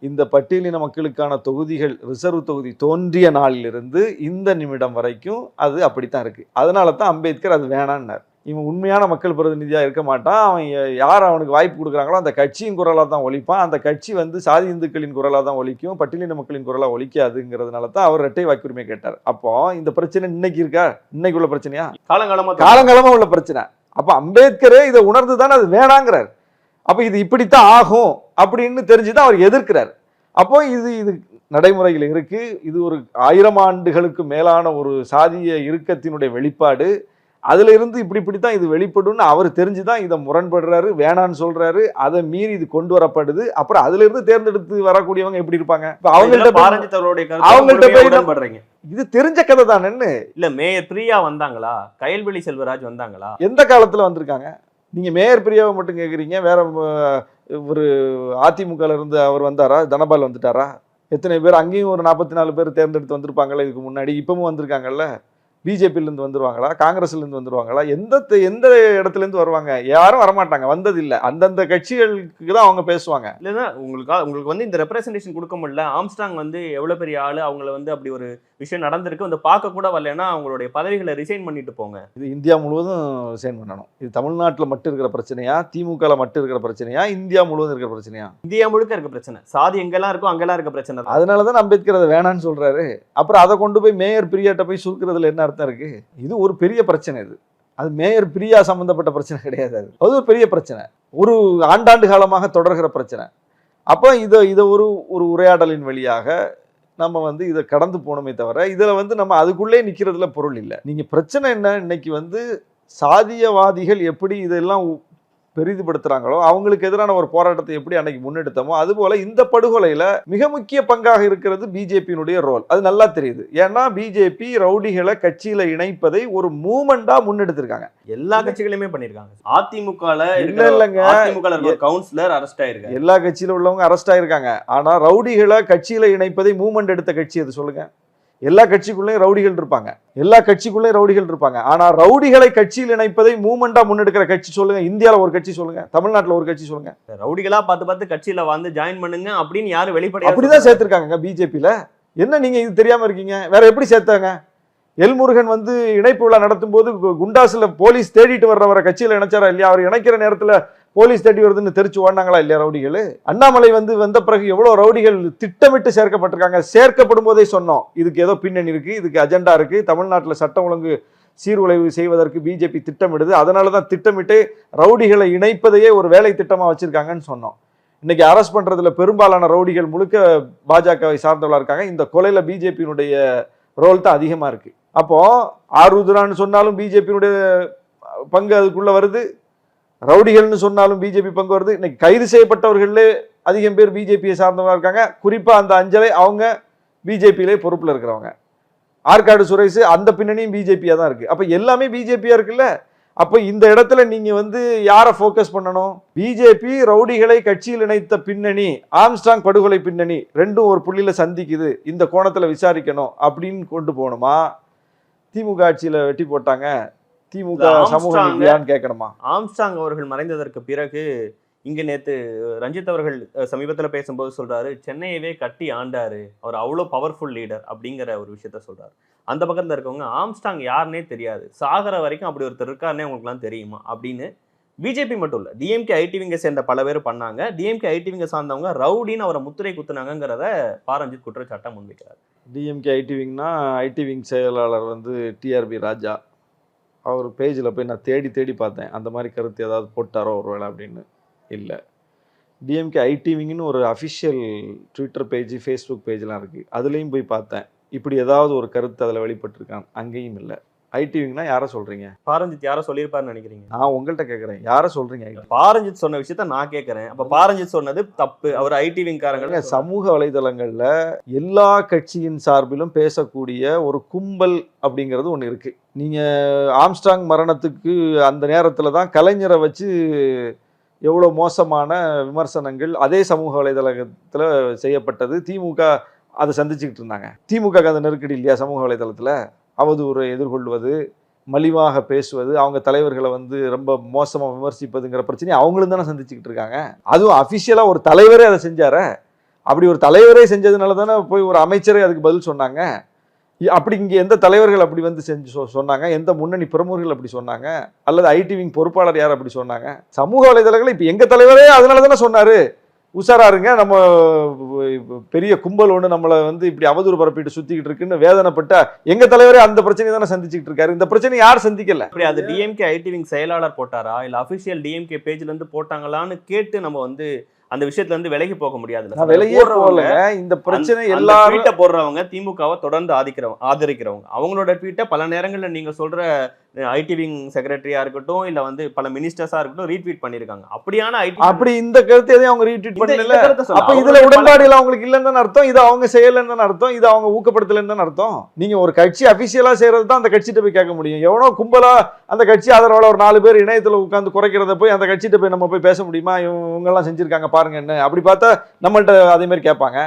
இந்த பட்டியலின மக்களுக்கான தொகுதிகள் ரிசர்வ் தொகுதி தோன்றிய நாளிலிருந்து இந்த நிமிடம் வரைக்கும் அது அப்படித்தான் இருக்கு. அதனால தான் அம்பேத்கர் அது வேணான்னார். இவன் உண்மையான மக்கள் பிரதிநிதியா இருக்க மாட்டான், அவன் யார் அவனுக்கு வாய்ப்பு கொடுக்குறாங்களோ அந்த கட்சியின் குரலாக தான் ஒலிப்பான், அந்த கட்சி வந்து சாதி இந்துக்களின் குரலாக தான் ஒலிக்கும், பட்டியலின மக்களின் குரலாக ஒலிக்காதுங்கிறதுனால தான் அவர் இரட்டை வாக்குரிமை கேட்டார். அப்போ இந்த பிரச்சனை இன்னைக்கு இருக்கா? இன்னைக்கு உள்ள பிரச்சனையா? காலங்காலமா உள்ள பிரச்சனை. அப்ப அம்பேத்கரே இதை உணர்ந்து தானே அது வேணாங்கிறார். அப்ப இது இப்படித்தான் ஆகும் அப்படின்னு தெரிஞ்சுதான் அவர் எதிர்க்கிறார். அப்போ இது நடைமுறையில் இருக்கு. இது ஒரு 1000 ஆண்டுகளுக்கு மேலான ஒரு சாதிய இறுக்கத்தினுடைய வெளிப்பாடு. அதுல இருந்து இப்படித்தான் இது வெளிப்படும்னு அவர் தெரிஞ்சுதான் இதை முரண்படுறாரு, வேணான்னு சொல்றாரு. அதை மீறி இது கொண்டு வரப்படுது. அப்புறம் அதுல இருந்து தேர்ந்தெடுத்து வரக்கூடியவங்க எப்படி இருப்பாங்க? இது தெரிஞ்ச கதை தானே. இல்ல மேயர் பிரியா வந்தாங்களா, கயல்வெளி செல்வராஜ் வந்தாங்களா, எந்த காலத்துல வந்திருக்காங்க? நீங்க மேயர் பிரியாவை மட்டும் கேக்குறீங்க. வேற ஒரு அதிமுகல இருந்து அவர் வந்தாரா? தனபால் வந்துட்டாரா? எத்தனை பேர் அங்கேயும் ஒரு 44 பேர் தேர்ந்தெடுத்து வந்திருப்பாங்கல்ல இதுக்கு முன்னாடி, இப்பவும் வந்திருக்காங்கல்ல. பிஜேபியிலேருந்து வந்துருவாங்களா, காங்கிரஸ்லேருந்து வந்துருவாங்களா, எந்த இடத்துலேருந்து வருவாங்க? யாரும் வரமாட்டாங்க, வந்ததில்லை. அந்தந்த கட்சிகளுக்கு தான் அவங்க பேசுவாங்க. இல்லைன்னா உங்களுக்கு வந்து இந்த ரெப்ரசன்டேஷன் கொடுக்க முடியல. ஆம்ஸ்ட்ராங் வந்து எவ்வளவு பெரிய ஆளு, அவங்கள வந்து அப்படி ஒரு விஷயம் நடந்திருக்கு, வந்து பார்க்க கூட வரலன்னா அவங்களுடைய பதவிகளை ரிசைன் பண்ணிட்டு போங்க. இது இந்தியா முழுவதும் ரிசைன் பண்ணணும். இது தமிழ்நாட்டில் மட்டும் இருக்கிற பிரச்சனையா, திமுகவில் மட்டும் இருக்கிற பிரச்சனையா, இந்தியா முழுவதும் இருக்கிற பிரச்சனையா? இந்தியா முழுக்க இருக்க பிரச்சனை. சாதி எங்கெல்லாம் இருக்கோ அங்கெல்லாம் இருக்க பிரச்சனை தான். அதனால தான் அம்பேத்கர் அதை வேணான்னு சொல்றாரு. அப்புறம் அதை கொண்டு போய் மேயர் பிரியாட்ட போய் சுருக்கிறதுல என்ன அர்த்தம் இருக்கு? இது ஒரு பெரிய பிரச்சனை. அது மேயர் பிரியா சம்பந்தப்பட்ட பிரச்சனை கிடையாது. அது ஒரு பெரிய பிரச்சனை, ஒரு ஆண்டாண்டு காலமாக தொடர்கிற பிரச்சனை. அப்போ இதை ஒரு ஒரு உரையாடலின் வழியாக நம்ம வந்து இதை கடந்து போனோமே தவிர இதில் வந்து நம்ம அதுக்குள்ளே நிற்கிறதுல பொருள் இல்லை. நீங்கள் பிரச்சனை என்ன, இன்னைக்கு வந்து சாதியவாதிகள் எப்படி இதெல்லாம் பெரிதுபடுத்துறாங்களோ, அவங்களுக்கு எதிரான ஒரு போராட்டத்தை எப்படி அன்னைக்கு முன்னெடுத்தோமோ, அதுபோல இந்த படுகொலையில மிக முக்கிய பங்காக இருக்கிறது பிஜேபியினுடைய ரோல். அது நல்லா தெரியுது. ஏன்னா பிஜேபி ரவுடிகளை கட்சியில இணைப்பதை ஒரு மூமெண்டா முன்னெடுத்திருக்காங்க. எல்லா கட்சிகளுமே பண்ணிருக்காங்க. அதிமுகல இல்லைங்க, அதிமுக கவுன்சிலர் அரெஸ்ட் ஆயிருக்காங்க. எல்லா கட்சியில உள்ளவங்க அரெஸ்ட் ஆயிருக்காங்க. ஆனா ரவுடிகளை கட்சியில இணைப்பதை மூமெண்ட் எடுத்த கட்சி அது சொல்லுங்க. எல்லா கட்சிக்குள்ளேயும் ரவுடிகள் இருப்பாங்க. ஆனா ரவுடிகளை கட்சியில் இணைப்பதை மூமெண்டா முன்னெடுக்கிற கட்சி சொல்லுங்க. இந்தியால ஒரு கட்சி சொல்லுங்க, தமிழ்நாட்டுல ஒரு கட்சி சொல்லுங்க. ரவுடிகளா பார்த்து கட்சியில வந்து ஜாயின் பண்ணுங்க அப்படின்னு யாரும் வெளிப்படையா அப்படிதான் சேர்த்திருக்காங்க பிஜேபியில. என்ன நீங்க இது தெரியாம இருக்கீங்க? வேற எப்படி சேர்த்தாங்க? எல்முருகன் வந்து இணைப்பு விழா நடத்தும் போது குண்டாசுல போலீஸ் தேடிட்டு வர்றவரை கட்சியில இணைச்சாரா இல்லையா? அவர் இணைக்கிற நேரத்துல போலீஸ் தேடி வருதுன்னு தெரிச்சு ஓடினாங்களா இல்லையா ரவுடிகள்? அண்ணாமலை வந்த பிறகு எவ்வளவு ரவுடிகள் திட்டமிட்டு சேர்க்கப்பட்டிருக்காங்க. சேர்க்கப்படும் போதே சொன்னோம், இதுக்கு ஏதோ பின்னணி இருக்கு, இதுக்கு அஜெண்டா இருக்கு, தமிழ்நாட்டில் சட்டம் ஒழுங்கு சீர்குலைவு செய்வதற்கு பிஜேபி திட்டமிடுது, அதனாலதான் திட்டமிட்டு ரவுடிகளை இணைப்பதையே ஒரு வேலை திட்டமா வச்சிருக்காங்கன்னு சொன்னோம். இன்னைக்கு அரெஸ்ட் பண்றதுல பெரும்பாலான ரவுடிகள் முழுக்க பாஜகவை சார்ந்தவர்களா இருக்காங்க. இந்த கொலையில பிஜேபியினுடைய ரோல் தான் அதிகமா இருக்கு. அப்போ ஆருத்ரான்னு சொன்னாலும் பிஜேபியினுடைய பங்கு அதுக்குள்ள வருது, ரவுடிகள்னு சொன்னாலும் பிஜேபி பங்கு வருது. இன்னைக்கு கைது செய்யப்பட்டவர்களே அதிகம் பேர் பிஜேபியை சார்ந்தவங்க இருக்காங்க. குறிப்பா அந்த அஞ்சலை அவங்க பிஜேபியிலே பொறுப்புல இருக்கிறவங்க. ஆற்காடு சுரேஷ் அந்த பின்னணியும் பிஜேபியா தான் இருக்கு. அப்ப எல்லாமே பிஜேபியா இருக்குல்ல. அப்ப இந்த இடத்துல நீங்க வந்து யாரை ஃபோக்கஸ் பண்ணணும்? பிஜேபி ரவுடிகளை கட்சியில் இணைத்த பின்னணி, ஆம்ஸ்ட்ராங் படுகொலை பின்னணி ரெண்டும் ஒரு புள்ளியில சந்திக்குது, இந்த கோணத்துல விசாரிக்கணும் அப்படின்னு கொண்டு போகணுமா? திமுக ஆட்சியில வெட்டி போட்டாங்க, திமுக சமூக நீதியான்னு கேட்கணுமா? ஆம்ஸ்ட்ராங் அவர்கள் மறைந்ததற்கு பிறகு இங்க நேத்து ரஞ்சித் அவர்கள் சமீபத்துல பேசும்போது சொல்றாரு, சென்னையவே கட்டி ஆண்டாரு, அவர் அவ்வளவு பவர்ஃபுல் லீடர் அப்படிங்கிற ஒரு விஷயத்த சொல்றாரு. அந்த பக்கத்துல இருக்கவங்க ஆம்ஸ்ட்ராங் யாருன்னே தெரியாது, சாகர வரைக்கும் அப்படி ஒருத்தர் இருக்காருன்னே உங்களுக்கு எல்லாம் தெரியுமா அப்படின்னு பிஜேபி மட்டும் இல்ல, டிஎம்கே ஐடிவிங்க சேர்ந்த பல பேர் பண்ணாங்க. டிஎம்கே ஐடிவிங்க சார்ந்தவங்க ரவுடின்னு அவரை முத்திரை குத்துனாங்கிறத பாரஞ்சித் குற்றச்சாட்டை முன்வைக்கிறார். டிஎம்கே ஐடிவிங்னா ஐடிவிங் செயலாளர் வந்து டிஆர்பி ராஜா. அவர் பேஜில் போய் நான் தேடி பார்த்தேன், அந்த மாதிரி கருத்து ஏதாவது போட்டாரோ ஒரு வேளை அப்படின்னு. இல்லை, டிஎம்கே ஐடிவிங்னு ஒரு அஃபிஷியல் ட்விட்டர் பேஜ், ஃபேஸ்புக் பேஜ்லாம் இருக்குது, அதுலேயும் போய் பார்த்தேன். இப்படி ஏதாவது ஒரு கருத்து அதில் வெளிப்பட்டிருக்கான், அங்கேயும் இல்லை. ஐடிவிங்னா யாரை சொல்கிறீங்க? பாரஞ்சித் யாரை சொல்லியிருப்பாருன்னு நினைக்கிறீங்க? நான் உங்கள்கிட்ட கேட்குறேன், யாரை சொல்கிறீங்க? பாரஞ்சித் சொன்ன விஷயத்த நான் கேட்குறேன். அப்போ பாரஞ்சித் சொன்னது தப்பு, அவர் ஐடிவிங்காரங்க. சமூக வலைதளங்களில் எல்லா கட்சியின் சார்பிலும் பேசக்கூடிய ஒரு கும்பல் அப்படிங்கிறது ஒன்று இருக்குது. நீங்கள் ஆம்ஸ்ட்ராங் மரணத்துக்கு அந்த நேரத்தில் தான் கலைஞரை வச்சு எவ்வளோ மோசமான விமர்சனங்கள் அதே சமூக வலைதளத்தில் செய்யப்பட்டது. திமுக அதை சந்திச்சுக்கிட்டு இருந்தாங்க. திமுக அந்த நெருக்கடி இல்லையா? சமூக வலைதளத்தில் அவதூறை எதிர்கொள்வது, மலிவாக பேசுவது, அவங்க தலைவர்களை வந்து ரொம்ப மோசமாக விமர்சிப்பதுங்கிற பிரச்சனையை அவங்களும் தானே சந்திச்சுக்கிட்டு இருக்காங்க. அதுவும் அஃபிஷியலாக ஒரு தலைவரே அதை செஞ்சார. அப்படி ஒரு தலைவரே செஞ்சதுனால தானே போய் ஒரு அமைச்சரே அதுக்கு பதில் சொன்னாங்க. அப்படி இங்கே எந்த தலைவர்கள் அப்படி வந்து சொன்னாங்க? எந்த முன்னணி பிரமுகர்கள் அப்படி சொன்னாங்க? அல்லது ஐடிவிங் பொறுப்பாளர் யார் அப்படி சொன்னாங்க? சமூக வலைதளங்கள் இப்போ எங்கள் தலைவரே அதனால தானே சொன்னார், உஷாரா இருங்க, நம்ம பெரிய கும்பல் ஒன்று நம்மளை வந்து இப்படி அவதூறு பரப்பிட்டு சுத்திக்கிட்டு இருக்குன்னு வேதனைப்பட்ட எங்க தலைவரே அந்த பிரச்சனையை தானே சந்திச்சுக்கிட்டு இருக்காரு. இந்த பிரச்சனை யார் சந்திக்கல? அப்படி அது டிஎம்கே ஐடிவிங் செயலாளர் போட்டாரா இல்ல அபிஷியல் டிஎம்கே பேஜ்ல இருந்து போட்டாங்களான்னு கேட்டு நம்ம வந்து அந்த விஷயத்துல இருந்து விலகி போக முடியாது. விலகியே போகல. இந்த பிரச்சனை எல்லாரும் ட்வீட்டை போடுறவங்க திமுகவை தொடர்ந்து ஆதரிக்கிறவங்க, அவங்களோட ட்வீட்டை பல நேரங்கள்ல நீங்க சொல்ற ஐடிவிங் செக்ரட்டரியா இருக்கட்டும் இல்ல வந்து பல மினிஸ்டர்ஸா இருக்கட்டும் ரீட்வீட் பண்ணிருக்காங்க. அப்படியான அப்படி இந்த கருத்து எதையும் அவங்க ரீட்வீட் பண்ணல. அப்ப இதுல உடன்பாடு இல்ல அவங்களுக்கு இல்லன்னு அர்த்தம், இது அவங்க செய்யலன்னு அர்த்தம், இது அவங்க ஊக்கப்படுத்தலன்னு அர்த்தம். நீங்க ஒரு கட்சி அபிஷியலா செய்யறது தான் அந்த கட்சிகிட்ட போய் கேட்க முடியும். எவனோ கும்பலா அந்த கட்சி ஆதரவாளர் ஒரு 4 பேர் இணையத்துல உட்கார்ந்து குறைக்கிறத போய் அந்த கட்சிகிட்ட போய் நம்ம போய் பேச முடியுமா? இவங்க எல்லாம் செஞ்சிருக்காங்க பாருங்க என்ன. அப்படி பார்த்தா நம்மள்ட்ட அதே மாதிரி கேட்பாங்க,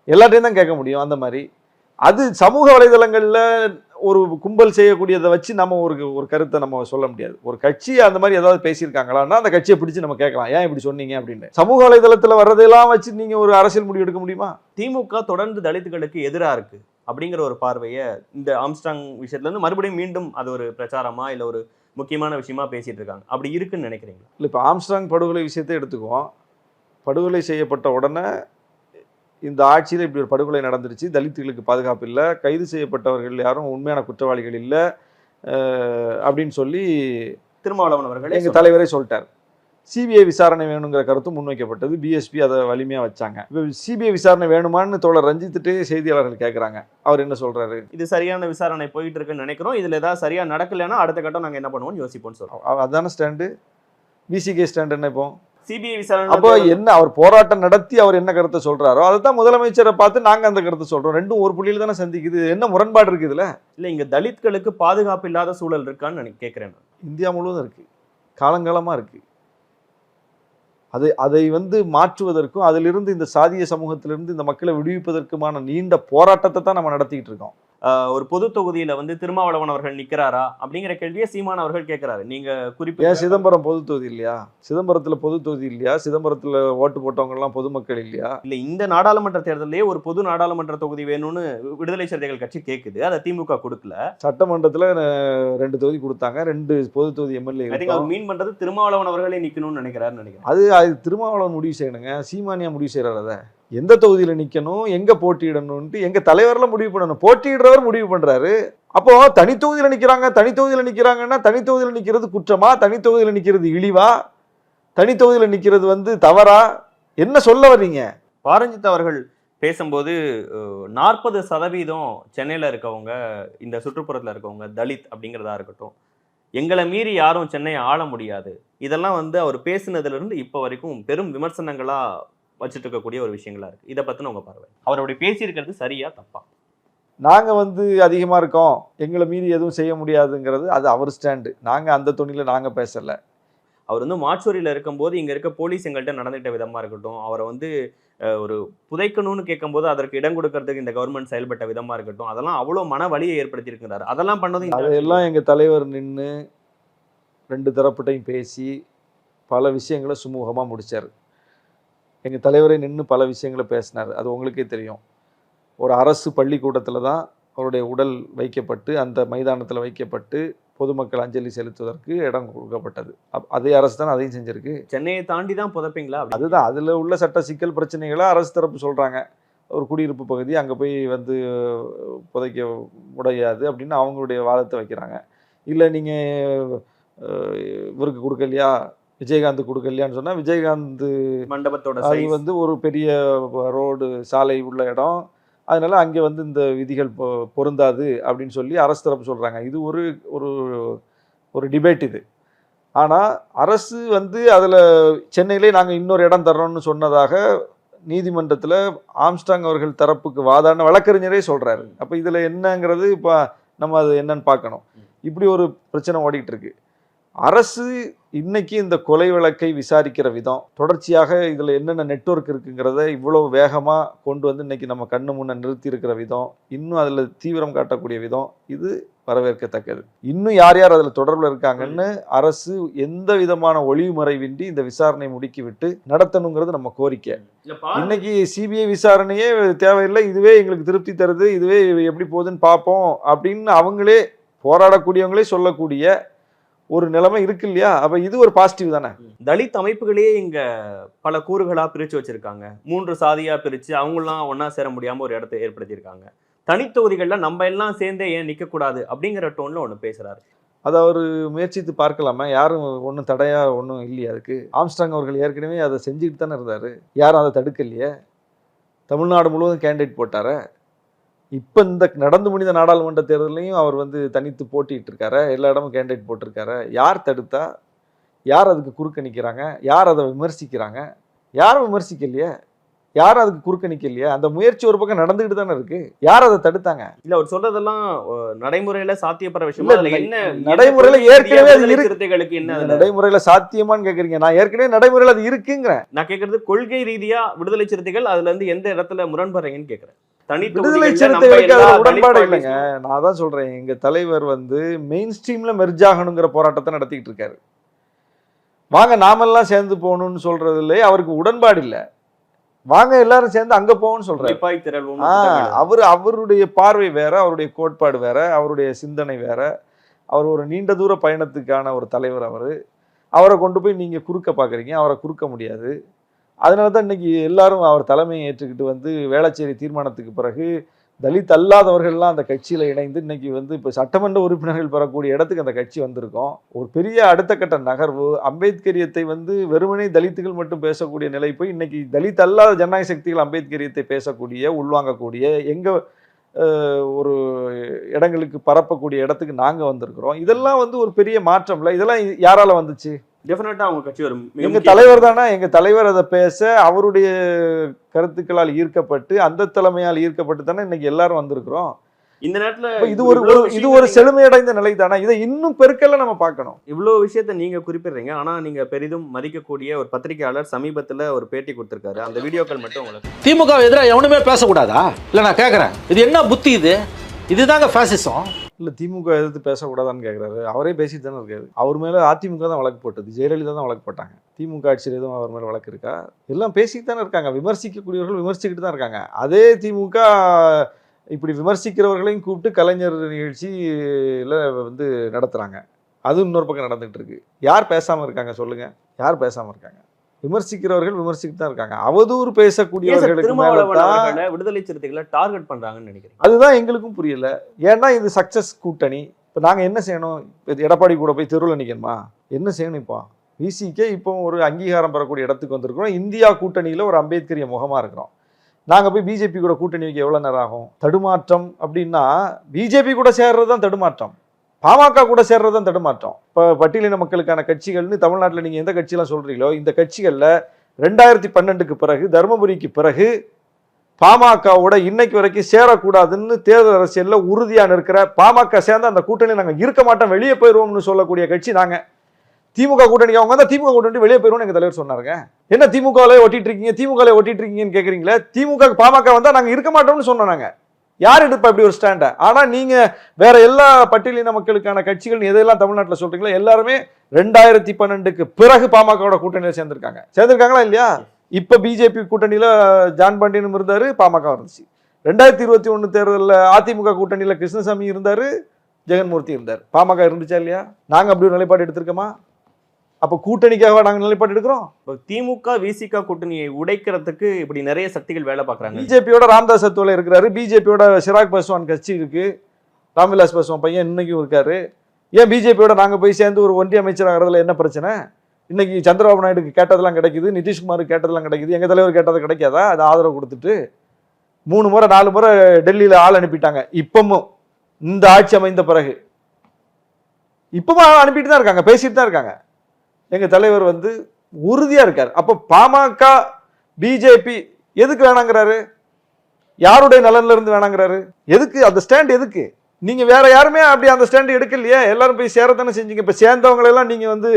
எல்லாத்தையும் தான் கேட்க முடியும். அந்த மாதிரி அது சமூக வலைதளங்கள்ல ஒரு கும்பல் செய்யக்கூடியதை வச்சு நம்ம ஒரு கருத்தை நம்ம சொல்ல முடியாது. ஒரு கட்சி அந்த மாதிரி ஏதாவது பேசியிருக்காங்களான்னா அந்த கட்சியை பிடிச்சு நம்ம கேட்கலாம், ஏன் இப்படி சொன்னீங்க அப்படின்னு. சமூக வலைதளத்துல வர்றதெல்லாம் வச்சு நீங்க ஒரு அரசியல் முடிவு எடுக்க முடியுமா? திமுக தொடர்ந்து தலித்துகளுக்கு எதிரா இருக்கு அப்படிங்கிற ஒரு பார்வையை இந்த ஆம்ஸ்ட்ராங் விஷயத்துல இருந்து மறுபடியும் மீண்டும் அது ஒரு பிரச்சாரமா இல்ல ஒரு முக்கியமான விஷயமா பேசிட்டு இருக்காங்க. அப்படி இருக்குன்னு நினைக்கிறீங்களா? இல்லை, இப்போ ஆம்ஸ்ட்ராங் படுகொலை விஷயத்தை எடுத்துக்குவோம். படுகொலை செய்யப்பட்ட உடனே இந்த ஆட்சியில் இப்படி ஒரு படுகொலை நடந்துருச்சு, தலித்துகளுக்கு பாதுகாப்பு இல்லை, கைது செய்யப்பட்டவர்கள் யாரும் உண்மையான குற்றவாளிகள் இல்லை அப்படின்னு சொல்லி திருமாவளவன் அவர்கள் எங்கள் தலைவரே சொல்லிட்டார். சிபிஐ விசாரணை வேணுங்கிற கருத்து முன்வைக்கப்பட்டது. பிஎஸ்பி அதை வலிமையாக வச்சாங்க. இப்போ சிபிஐ விசாரணை வேணுமான்னு தோழர் ரஞ்சித்துட்டே செய்தியாளர்கள் கேட்குறாங்க. அவர் என்ன சொல்கிறாரு? இது சரியான விசாரணை போயிட்டு இருக்குன்னு நினைக்கிறோம், இதில் ஏதாவது சரியா நடக்கலைன்னா அடுத்த கட்டம் நாங்கள் என்ன பண்ணுவோம்னு யோசிப்போம்னு சொல்கிறோம். அதான ஸ்டாண்டு. பிசிகே ஸ்டாண்ட் என்ன இப்போ? சிபிஐ விசாரணை அப்போ என்ன, அவர் போராட்டம் நடத்தி அவர் என்ன கருத்தை சொல்றாரோ அதை தான் முதலமைச்சரை பார்த்து நாங்க அந்த கருத்தை சொல்றோம். ரெண்டும் ஒரு புள்ளியில தானே சந்திக்குது. என்ன முரண்பாடு இருக்கு இதுல? இல்ல, இங்க தலித்களுக்கு பாதுகாப்பு இல்லாத சூழல் இருக்கான்னு கேட்கிறேன். இந்தியா முழுவதும் இருக்கு, காலங்காலமா இருக்கு. அதை மாற்றுவதற்கும் அதிலிருந்து இந்த சாதிய சமூகத்திலிருந்து இந்த மக்களை விடுவிப்பதற்குமான நீண்ட போராட்டத்தை தான் நம்ம நடத்திக்கிட்டு இருக்கோம். ஒரு பொது தொகுதியில திருமாவளவன் அவர்கள் நிக்கிறாரா அப்படிங்கிற கேள்வியை சீமான் அவர்கள் கேட்கிறாரு. நீங்க குறிப்பிட்ட சிதம்பரம் பொது தொகுதி இல்லையா? சிதம்பரத்துல பொது தொகுதி இல்லையா? சிதம்பரத்துல ஓட்டு போட்டவங்க எல்லாம் பொதுமக்கள் இல்லையா? இல்ல, இந்த நாடாளுமன்ற தேர்தலே ஒரு பொது நாடாளுமன்ற தொகுதி வேணும்னு விடுதலை சிறுத்தைகள் கட்சி கேக்குது, அதை திமுக கொடுக்கல. சட்டமன்றத்துல 2 தொகுதி கொடுத்தாங்க, 2 பொது தொகுதி எம்எல்ஏ. அவர் மீன் பண்றது திருமாவளவன் அவர்களே நிக்கணும்னு நினைக்கிறாருன்னு நினைக்கிறேன். அது திருமாவளவன் முடிவு செய்யணுங்க. சீமானியா முடிவு செய்யறாரு. அதை எந்த தொகுதியில நிக்கணும், எங்க போட்டியிடணும்னு எங்க தலைவர்லாம் முடிவு பண்ணணும். போட்டியிடுறவர் முடிவு பண்றாரு. அப்போ தனி தொகுதியில நிக்கிறாங்கன்னா தனி தொகுதியில நிக்கிறது குற்றமா, தனி தொகுதியில நிக்கிறது இழிவா, தனி தொகுதியில நிக்கிறது தவறா, என்ன சொல்ல வர்றீங்க? பாரஞ்சித் அவர்கள் பேசும்போது 40% சென்னையில இருக்கவங்க, இந்த சுற்றுப்புறத்துல இருக்கவங்க தலித் அப்படிங்கிறதா இருக்கட்டும், எங்களை மீறி யாரும் சென்னையை ஆள முடியாது, இதெல்லாம் அவர் பேசினதுல இருந்து இப்ப வரைக்கும் பெரும் விமர்சனங்களா வச்சுட்டு இருக்கக்கூடிய ஒரு விஷயங்களா இருக்கு. இதை பத்தின உங்க பார்வை, அவருடைய பேசியிருக்கிறது சரியா தப்பா? நாங்க அதிகமா இருக்கோம், எங்களை மீறி எதுவும் செய்ய முடியாதுங்கிறது அது அவர் ஸ்டாண்டு. நாங்க அந்த துணியில நாங்க பேசல. அவர் மாச்சூரியில இருக்கும்போது இங்க இருக்க போலீஸ் எங்கள்கிட்ட நடந்துட்ட விதமா இருக்கட்டும், அவரை ஒரு புதைக்கணும்னு கேட்கும்போது அதற்கு இடம் கொடுக்கறதுக்கு இந்த கவர்மெண்ட் செயல்பட்ட விதமா இருக்கட்டும், அதெல்லாம் அவ்வளவு மன வலியை ஏற்படுத்தி இருக்கிறாரு. அதெல்லாம் பண்ணது அதெல்லாம் எங்க தலைவர் நின்று 2 தரப்புட்டையும் பேசி பல விஷயங்களை சுமூகமா முடிச்சாரு. எங்க தலைவரை நின்று பல விஷயங்களை பேசினார். அது உங்களுக்கே தெரியும். ஒரு அரசு பள்ளிக்கூடத்தில் தான் அவருடைய உடல் வைக்கப்பட்டு, அந்த மைதானத்தில் வைக்கப்பட்டு பொதுமக்கள் அஞ்சலி செலுத்துவதற்கு இடம் கொடுக்கப்பட்டது. அதே அரசு தான் அதையும் செஞ்சிருக்கு. சென்னையை தாண்டி தான் புதைப்பீங்களா? அதுதான் அதில் உள்ள சட்ட சிக்கல் பிரச்சனைகளை அரசு தரப்பு சொல்கிறாங்க. ஒரு குடியிருப்பு பகுதி, அங்கே போய் புதைக்க முடியாது அப்படின்னு அவங்களுடைய வாதத்தை வைக்கிறாங்க. இல்லை நீங்கள் இவருக்கு கொடுக்கலையா, விஜயகாந்த் கொடுக்கலையான்னு சொன்னால், விஜயகாந்த் மண்டபத்தோட அது ஒரு பெரிய ரோடு சாலை உள்ள இடம், அதனால அங்கே இந்த விதிகள் பொருந்தாது அப்படின்னு சொல்லி அரசு தரப்பு சொல்கிறாங்க. இது ஒரு டிபேட் இது. ஆனால் அரசு அதில் சென்னையிலே நாங்கள் இன்னொரு இடம் தர்றோம்னு சொன்னதாக நீதிமன்றத்தில் ஆம்ஸ்ட்ராங் அவர்கள் தரப்புக்கு வாதாடின வழக்கறிஞரே சொல்கிறாரு. அப்போ இதில் என்னங்கிறது இப்போ நம்ம அது என்னன்னு பார்க்கணும். இப்படி ஒரு பிரச்சனை ஓடிக்கிட்டு இருக்கு. அரசு இன்னைக்கு இந்த கொலை வழக்கை விசாரிக்கிற விதம், தொடர்ச்சியாக இதில் என்னென்ன நெட்வொர்க் இருக்குங்கிறத இவ்வளோ வேகமாக கொண்டு இன்னைக்கு நம்ம கண்ணு முன்ன நிறுத்தி இருக்கிற விதம், இன்னும் அதில் தீவிரம் காட்டக்கூடிய விதம், இது வரவேற்கத்தக்கது. இன்னும் யார் யார் அதில் தொடர்பில் இருக்காங்கன்னு அரசு எந்த விதமான ஒளிவு மறைவின்றி இந்த விசாரணை முடுக்கிவிட்டு நடத்தணுங்கிறது நம்ம கோரிக்கை. இன்னைக்கு சிபிஐ விசாரணையே தேவையில்லை, இதுவே எங்களுக்கு திருப்தி தருது, இதுவே எப்படி போகுதுன்னு பார்ப்போம் அப்படின்னு அவங்களே போராடக்கூடியவங்களே சொல்லக்கூடிய ஒரு நிலைமை இருக்கு இல்லையா? அப்ப இது ஒரு பாசிட்டிவ் தானே. தலித் அமைப்புகளே இங்க பல கூறுகளா பிரிச்சு வச்சிருக்காங்க. 3 சாதியா பிரிச்சு அவங்களாம் ஒன்னா சேர முடியாம ஒரு இடத்தை ஏற்படுத்தியிருக்காங்க. தனித்தொகுதிகள்ல நம்ம எல்லாம் சேர்ந்தே ஏன் நிக்க கூடாது அப்படிங்கிற டோன்ல ஒண்ணு பேசுறாரு. அதை அவர் முயற்சித்து பார்க்கலாமா? யாரும் ஒன்றும் தடையா ஒன்றும் இல்லையா அதுக்கு? ஆம்ஸ்ட்ராங் அவர்கள் ஏற்கனவே அதை செஞ்சுக்கிட்டு தானே இருந்தாரு, யாரும் அதை தடுக்கலையே. தமிழ்நாடு முழுவதும் கேண்டிடேட் போட்டார. இப்போ இந்த நடந்து முடிந்த நாடாளுமன்ற தேர்தலையும் அவர் தனித்து போட்டிட்டு இருக்காரு, எல்லா இடமும் கேண்டிடேட் போட்டிருக்காரு. யார் தடுத்தா? யார் அதுக்கு குறுக்க நிற்கிறாங்க? யார் அதை விமர்சிக்கிறாங்க? யாரும் விமர்சிக்கலையே, யாரும் அதுக்கு குறுக்க நிக்கலையே. அந்த முயற்சி ஒரு பக்கம் நடந்துகிட்டு தானே இருக்கு. யார் அதை தடுத்தாங்க? இல்ல, அவர் சொல்றதெல்லாம் நடைமுறையில சாத்தியப்படுற விஷயம். என்ன நடைமுறையில ஏற்கனவே அது இருக்கு. என்ன நடைமுறையில சாத்தியமான்னு கேக்குறீங்க? நான் ஏற்கனவே நடைமுறையில அது இருக்குங்கிறேன். நான் கேட்கறது கொள்கை ரீதியா விடுதலை சிறுத்தைகள் அதுல இருந்து எந்த இடத்துல முரண்படுறீங்கன்னு கேட்கிறேன். விடுதலை சிறுத்தைகளுக்கு அதுல உடன்பாடு இல்லைங்க. நான் தான் சொல்றேன், எங்க தலைவர் வந்து மெயின் ஸ்ட்ரீம்ல மெர்ஜ் ஆகணுங்கிற போராட்டத்தை நடத்திட்டு இருக்காரு. வாங்க நாமெல்லாம் சேர்ந்து போகணும்னு சொல்றதுல அவருக்கு உடன்பாடு இல்லை. வாங்க எல்லாரும் சேர்ந்து அங்க போவோம்னு சொல்றாரு. அவருடைய பார்வை வேற, அவருடைய கோட்பாடு வேற, அவருடைய சிந்தனை வேற. அவர் ஒரு நீண்ட தூர பயணத்துக்கான ஒரு தலைவர். அவரை கொண்டு போய் நீங்க குறுக்க பாக்குறீங்க, அவரை குறுக்க முடியாது. அதனாலதான் இன்னைக்கு எல்லாரும் அவர் தலைமையை ஏற்றுக்கிட்டு வந்து வேளச்சேரி தீர்மானத்துக்கு பிறகு தலித் அல்லாதவர்கள்லாம் அந்த கட்சியில இணைந்து இன்னைக்கு வந்து இப்போ சட்டமன்ற உறுப்பினர்கள் பெறக்கூடிய இடத்துக்கு அந்த கட்சி வந்திருக்கோம். ஒரு பெரிய அடுத்த கட்ட நகர்வு. அம்பேத்கரியத்தை வந்து வெறுமனே தலித்துகள் மட்டும் பேசக்கூடிய நிலை போய் இன்னைக்கு தலித் அல்லாத ஜனநாயக சக்திகள் அம்பேத்கரியத்தை பேசக்கூடிய, உள்வாங்கக்கூடிய, எங்க ஒரு இடங்களுக்கு பரப்பக்கூடிய இடத்துக்கு நாங்க வந்திருக்கிறோம். இதெல்லாம் வந்து ஒரு பெரிய மாற்றம்ல. இதெல்லாம் யாரால வந்துச்சு? டெஃபினட்டா அவங்க கட்சி ஒரு எங்க தலைவர் தானே. எங்க தலைவர் அதை பேச அவருடைய கருத்துக்களால் ஈர்க்கப்பட்டு, அந்த தலைமையால் ஈர்க்கப்பட்டு தானே இன்னைக்கு எல்லாரும் வந்திருக்கிறோம். இந்த நேரத்துல இது ஒரு செழுமையடைந்த நிலை தானே. இதை இன்னும் பெருக்கல நம்ம பார்க்கணும். இவ்வளவு விஷயத்த நீங்க குறிப்பிடுறீங்க. ஆனா நீங்க பெரிதும் மதிக்கக்கூடிய ஒரு பத்திரிகையாளர் சமீபத்துல ஒரு பேட்டி கொடுத்திருக்காரு. அந்த வீடியோக்கள் மட்டும் உங்களுக்கு. திமுக எதிராக எவனுமே பேசக்கூடாதா? இல்ல நான் கேட்கறேன், இது என்ன புத்தி? இதுதாங்க பாசிசம். இல்ல திமுக எதிர்த்து பேசக்கூடாதான்னு கேட்குறாரு. அவரே பேசிட்டு தானே இருக்காரு. அவர் மேல அதிமுக தான் வழக்கு போட்டது, ஜெயலலிதா தான் வழக்கு போட்டாங்க. திமுக ஆட்சியில் எதுவும் அவர் மேல வழக்கு இருக்கா? எல்லாம் பேசிட்டு தானே இருக்காங்க. விமர்சிக்கக்கூடியவர்கள் விமர்சிக்கிட்டு தான் இருக்காங்க. அதே திமுக இப்படி விமர்சிக்கிறவர்களையும் கூப்பிட்டு கலைஞர் நிகழ்ச்சியில வந்து நடத்துறாங்க. அது இன்னொரு பக்கம் நடந்துகிட்டு இருக்கு. யார் பேசாம இருக்காங்க சொல்லுங்க? யார் பேசாம இருக்காங்க? விமர்சிக்கிறவர்கள் விமர்சிக்கிட்டு தான் இருக்காங்க. அவதூறு பேசக்கூடியவர்களுக்கு விடுதலை சிறுத்தைகளை டார்கெட் பண்றாங்கன்னு நினைக்கிறேன். அதுதான் எங்களுக்கும் புரியல. ஏன்னா இது சக்சஸ் கூட்டணி. இப்போ நாங்க என்ன செய்யணும்? எடப்பாடி கூட போய் தெருவில் நிற்கணுமா? என்ன செய்யணும்? இப்போ விசிகே இப்போ ஒரு அங்கீகாரம் பெறக்கூடிய இடத்துக்கு வந்திருக்கிறோம். இந்தியா கூட்டணியில ஒரு அம்பேத்கரிய முகமா இருக்கிறோம். நாங்க போய் பிஜேபி கூட கூட்டணி வைக்க எவ்வளவு நேரம் ஆகும்? தடுமாற்றம் அப்படின்னா பிஜேபி கூட சேர்றது தான் தடுமாற்றம், பாமக கூட சேர்றது தான் தடுமாற்றம். இப்போ பட்டியலின மக்களுக்கான கட்சிகள்னு தமிழ்நாட்டில் நீங்கள் எந்த கட்சியெல்லாம் சொல்கிறீங்களோ இந்த கட்சிகளில் 2012க்கு பிறகு, தருமபுரிக்கு பிறகு பாமகவோட இன்னைக்கு வரைக்கும் சேரக்கூடாதுன்னு தேர்தல் அரசியலில் உறுதியாக இருக்கிற, பாமக சேர்ந்து அந்த கூட்டணி நாங்கள் இருக்க மாட்டோம், வெளியே போயிடுவோம்னு சொல்லக்கூடிய கட்சி நாங்கள். திமுக கூட்டணிக்கு அவங்க தான் திமுக கூட்டணி வெளியே போயிடுவோம்னு எங்கள் தலைவர் சொன்னாருங்க. என்ன திமுகவிலே ஒட்டிட்டு இருக்கீங்க, திமுகவிலே ஒட்டிட்டு இருக்கீங்கன்னு கேட்குறீங்களே. திமுக பாமக வந்தால் நாங்கள் இருக்க மாட்டோம்னு சொன்னோம். நாங்கள் யார் எடுப்பா இப்படி ஒரு ஸ்டாண்ட? ஆனா நீங்க வேற எல்லா பட்டியலின மக்களுக்கான கட்சிகள் எதெல்லாம் தமிழ்நாட்டில் சொல்றீங்களோ எல்லாருமே 2012க்கு பிறகு பாமகவோட கூட்டணியில சேர்ந்திருக்காங்களா இல்லையா? இப்ப பிஜேபி கூட்டணியில ஜான் பாண்டியனும் இருந்தாரு, பாமக இருந்துச்சு. 2021 தேர்தலில் அதிமுக கூட்டணியில கிருஷ்ணசாமி இருந்தாரு, ஜெகன்மூர்த்தி இருந்தார். பாமக இருந்துச்சா இல்லையா? நாங்க அப்படி ஒரு நிலைப்பாடு எடுத்திருக்கோமா? அப்ப கூட்டணிக்காக நாங்க நிலைப்பாடு எடுக்கிறோம். திமுக விசிக கூட்டணியை உடைக்கிறதுக்கு இப்படி நிறைய சக்திகள் வேலை பார்க்கறாங்க. பிஜேபியோட ராம்தாஸ் அத்வாலே இருக்கிறாரு, பிஜேபியோட சிராக் பாஸ்வான் கட்சி இருக்கு, ராம்விலாஸ் பாஸ்வான் பையன் இன்னைக்கும் இருக்காரு. ஏன் பிஜேபியோட நாங்க போய் சேர்ந்து ஒரு ஒன்றிய அமைச்சர் ஆகிறதுல என்ன பிரச்சனை? இன்னைக்கு சந்திரபாபு நாயுடுக்கு கேட்டதெல்லாம் கிடைக்குது, நிதிஷ்குமாருக்கு கேட்டதெல்லாம் கிடைக்குது, எங்க தலைவர் கேட்டது கிடைக்காதா? அது ஆதரவு கொடுத்துட்டு 3 முறை 4 முறை டெல்லியில ஆள் அனுப்பிட்டாங்க. இப்பவும் இந்த ஆட்சி அமைந்த பிறகு இப்பவும் அனுப்பிட்டு தான் இருக்காங்க, பேசிட்டு தான் இருக்காங்க. எங்க தலைவர் வந்து உறுதியா இருக்காரு. அப்ப பாமக பிஜேபி எதுக்கு வேணாங்கிறாரு? யாருடைய நலன்ல இருந்து வேணாங்கிறாரு? எதுக்கு அந்த ஸ்டாண்ட்? எதுக்கு? நீங்க வேற யாருமே அப்படி அந்த ஸ்டாண்ட் எடுக்கலையே. எல்லாரும் போய் சேரத்தானே செஞ்சீங்க. இப்ப சேர்ந்தவங்க எல்லாம் நீங்க வந்து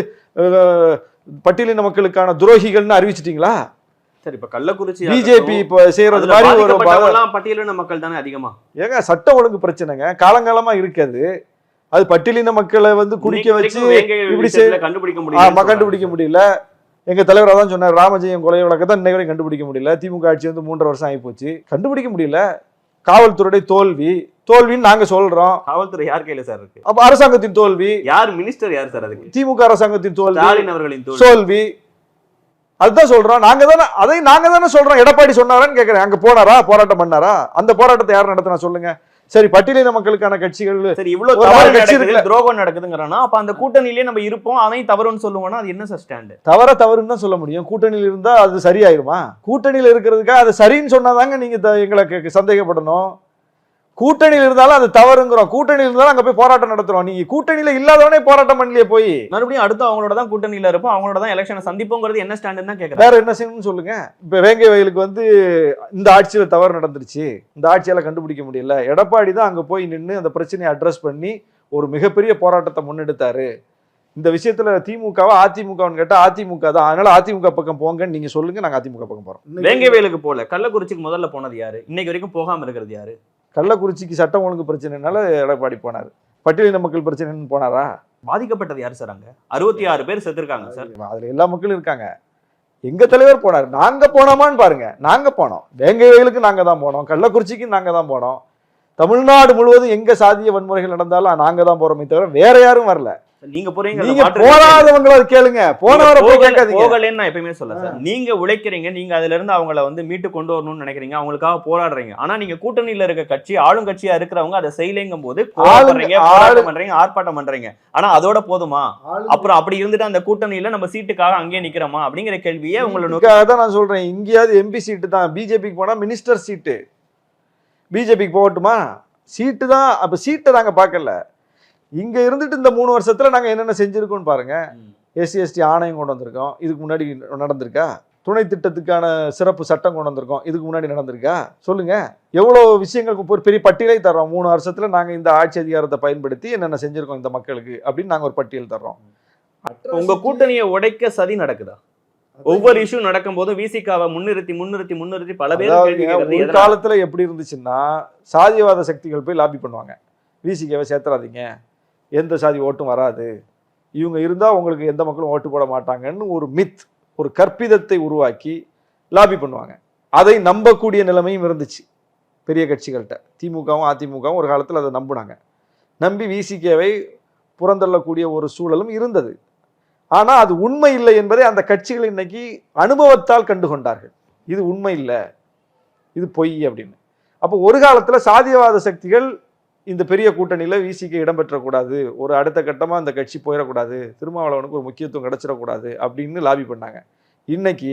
பட்டியலின மக்களுக்கான துரோகிகள்னு அறிவிச்சிட்டீங்களா? சரி, இப்ப கள்ளக்குறிச்சி பிஜேபி இப்ப செய்யறது மாதிரி ஒரு பட்டியலின மக்கள் தானே அதிகமா. ஏங்க சட்ட ஒழுங்கு பிரச்சனைங்க காலங்காலமா இருக்காது. அது பட்டியலின மக்களை வந்து குடிக்க வச்சு இப்படி கண்டுபிடிக்க முடியல. எங்க தலைவர் அதான் சொன்னார், ராமஜெயம் கொலை வழக்கத்தை இன்னைக்கு வரைக்கும் கண்டுபிடிக்க முடியல. திமுக ஆட்சி வந்து 3.5 வருஷம் ஆகி போச்சு, கண்டுபிடிக்க முடியல. காவல்துறையுடைய தோல்வின்னு நாங்க சொல்றோம். காவல்துறை யார் கையில சார் இருக்கு? அப்ப அரசாங்கத்தின் தோல்வி. யார் மினிஸ்டர் யார் சார் அதுக்கு? திமுக அரசாங்கத்தின் தோல்வி, ஸ்டாலின் அவர்களின் தோல்வி. அதுதான் சொல்றோம். நாங்க தானே சொல்றோம். எடப்பாடி சொன்னாரான்னு கேக்குறேன். அங்க போனாரா, போராட்டம் பண்ணாரா? அந்த போராட்டத்தை யார் நடத்தினா சொல்லுங்க. சரி, பட்டியலின மக்களுக்கான கட்சிகள் சரி இவ்வளவு துரோகம் நடக்குதுங்கிறனா அப்ப அந்த கூட்டணியிலே நம்ம இருப்போம், அதையும் தவறுன்னு சொல்லுவோம்னா அது என்ன சார் ஸ்டாண்ட்? தவறுன்னு தான் சொல்ல முடியும். கூட்டணியில் இருந்தா அது சரியாயிருமா? கூட்டணியில் இருக்கிறதுக்காக அது சரின்னு சொன்னாதாங்க நீங்க எங்களை சந்தேகப்படணும். கூட்டணியில் இருந்தாலும் அது தவறுங்கிறோம். கூட்டணியில் இருந்தாலும் அங்க போய் போராட்டம் நடத்துறோம். நீங்க கூட்டணியில இல்லாதவனே போராட்டம் பண்ணலையே போய். மறுபடியும் அடுத்து அவங்களோட தான் கூட்டணியில இருப்போம், அவங்களோட தான் எலெக்ஷனை சந்திப்போங்கிறது என்ன ஸ்டாண்ட் தான் கேட்கறேன். வேற என்ன செய்யணும்னு சொல்லுங்க. இப்ப வேங்கை வயலுக்கு வந்து இந்த ஆட்சியில தவறு நடந்துருச்சு, இந்த ஆட்சியால கண்டுபிடிக்க முடியல. எடப்பாடி தான் அங்க போய் நின்று அந்த பிரச்சனையை அட்ரஸ் பண்ணி ஒரு மிகப்பெரிய போராட்டத்தை முன்னெடுத்தாரு. இந்த விஷயத்துல திமுகவா அதிமுகன்னு கேட்டா அதிமுக தான். அதனால அதிமுக பக்கம் போங்கன்னு நீங்க சொல்லுங்க, நாங்க அதிமுக பக்கம் போறோம். வேங்கவேலுக்கு போல கள்ளக்குறிச்சிக்கு முதல்ல போனது யாரு? இன்னைக்கு வரைக்கும் போகாம இருக்கிறது யாரு? கள்ளக்குறிச்சிக்கு சட்டம் ஒழுங்கு பிரச்சனைனால எடப்பாடி போனாரு. பட்டியலின மக்கள் பிரச்சனைன்னு போனாரா? பாதிக்கப்பட்டது யாரு சார்? அங்க 66 பேர் செத்துருக்காங்க சார். அதுல எல்லா மக்களும் இருக்காங்க. எங்க தலைவர் போனாரு, நாங்க போனோமான்னு பாருங்க. நாங்க போனோம். வேங்கவேலுக்கு நாங்க தான் போனோம், கள்ளக்குறிச்சிக்கு நாங்க தான் போனோம். தமிழ்நாடு முழுவதும் எங்க சாதிய வன்முறைகள் நடந்தாலும் நாங்க தான் போறோமே தவிர வேற யாரும் வரல. நீங்க போறீங்க, நீங்க போராதவங்கள கேளுங்க, போனவரை போய் கேட்காதீங்க. போகலன்னு நான் எப்பயுமே சொல்ல சார். நீங்க உழைக்கிறீங்க, நீங்க அதுல இருந்து அவங்கள வந்து மீட்டு கொண்டு வரணும்னு நினைக்கிறீங்க, அவங்களுக்காக போராடுறீங்க. ஆனா நீங்க கூட்டணியில இருக்க கட்சி, ஆளுங்கட்சியா இருக்கிறவங்க அதை செய்யலைங்கும் போது போராட்டம் பண்றீங்க, ஆர்ப்பாட்டம் பண்றீங்க. ஆனா அதோட போதுமா? அப்புறம் அப்படி இருந்துட்டு அந்த கூட்டணியில நம்ம சீட்டுக்காக அங்கேயே நிக்கிறோமா அப்படிங்கிற கேள்வியே உங்களை தான் நான் சொல்றேன். இங்கேயாவது எம்பி சீட்டு தான், பிஜேபிக்கு போனா மினிஸ்டர் சீட்டு. பிஜேபிக்கு போகட்டுமா? சீட்டு தான். அப்ப சீட்டை நாங்க பார்க்கல. இங்க இருந்துட்டு இந்த 3 வருஷத்துல நாங்க என்னென்ன செஞ்சிருக்கோம்னு பாருங்க. SC/ST ஆணையம் கொண்டு வந்திருக்கோம், இதுக்கு முன்னாடி நடந்திருக்கா? துணை திட்டத்துக்கான சிறப்பு சட்டம் கொண்டு வந்திருக்கோம், இதுக்கு முன்னாடி நடந்திருக்கா? சொல்லுங்க. எவ்வளவு விஷயங்களுக்கு ஒரு பெரிய பட்டியலை தர்றோம். 3 வருஷத்துல நாங்க இந்த ஆட்சி அதிகாரத்தை பயன்படுத்தி என்னென்ன செஞ்சிருக்கோம் இந்த மக்களுக்கு அப்படின்னு நாங்க ஒரு பட்டியல் தர்றோம். உங்க கூட்டணியை உடைக்க சதி நடக்குதா? ஒவ்வொரு இஷ்யூ நடக்கும் போது விசிகாவை முன்னிறுத்தி பல பேர் ஒரு காலத்துல எப்படி இருந்துச்சுன்னா, சாதியவாத சக்திகள் போய் லாபி பண்ணுவாங்க. விசிகாவை சேர்த்துறாதீங்க, எந்த சாதி ஓட்டும் வராது, இவங்க இருந்தா உங்களுக்கு எந்த மக்களும் ஓட்டு போட மாட்டாங்கன்னு ஒரு மித், ஒரு கற்பிதத்தை உருவாக்கி லாபி பண்ணுவாங்க. அதை நம்பக்கூடிய நிலைமையும் இருந்துச்சு பெரிய கட்சிகள்கிட்ட. திமுகவும் அதிமுகவும் ஒரு காலத்தில் அதை நம்பினாங்க. நம்பி விசிகாவை புறந்தள்ளக்கூடிய ஒரு சூழலும் இருந்தது. ஆனா அது உண்மை இல்லை என்பதை அந்த கட்சிகள் இன்னைக்கு அனுபவத்தால் கண்டு கொண்டார்கள். இது உண்மை இல்லை, இது பொய் அப்படின்னு. அப்போ ஒரு காலத்துல சாதியவாத சக்திகள் இந்த பெரிய கூட்டணியில விசிக இடம்பெற்றக்கூடாது, ஒரு அடுத்த கட்டமா அந்த கட்சி போயிடக்கூடாது, திருமாவளவனுக்கு ஒரு முக்கியத்துவம் கிடைச்சிடக்கூடாது அப்படின்னு லாபி பண்ணாங்க. இன்னைக்கு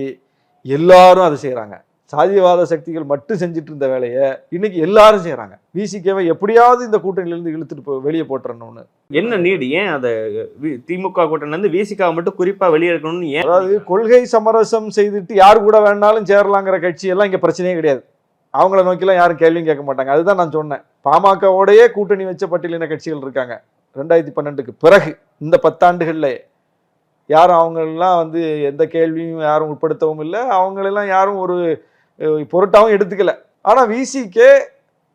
எல்லாரும் அதை செய்யறாங்க. சாதியவாத சக்திகள் மட்டும் செஞ்சுட்டு இருந்த வேலையை இன்னைக்கு எல்லாரும் செய்யறாங்க. விசிகாவை எப்படியாவது இந்த கூட்டணியிலிருந்து இழுத்துட்டு வெளியே போட்டுறணும்னு. என்ன நீடு? ஏன் அதை திமுக கூட்டணில இருந்து விசிகாவை மட்டும் குறிப்பா வெளியே இருக்கணும்னு ஏன்? அதாவது கொள்கை சமரசம் செய்துட்டு யாரு கூட வேணாலும் சேரலாங்கிற கட்சி எல்லாம் இங்க பிரச்சனையே கிடையாது. அவங்கள நோக்கிலாம் யாரும் கேள்வியும் கேட்க மாட்டாங்க. அதுதான் நான் சொன்னேன். பாமகவோடையே கூட்டணி வச்ச பட்டியலின கட்சிகள் இருக்காங்க 2012க்கு பிறகு. இந்த 10 ஆண்டுகள்ல யாரும் அவங்களெல்லாம் வந்து எந்த கேள்வியும் யாரும் உட்படுத்தவும் இல்லை, அவங்களெல்லாம் யாரும் ஒரு பொருட்டாவும் எடுத்துக்கல. ஆனா விசிகே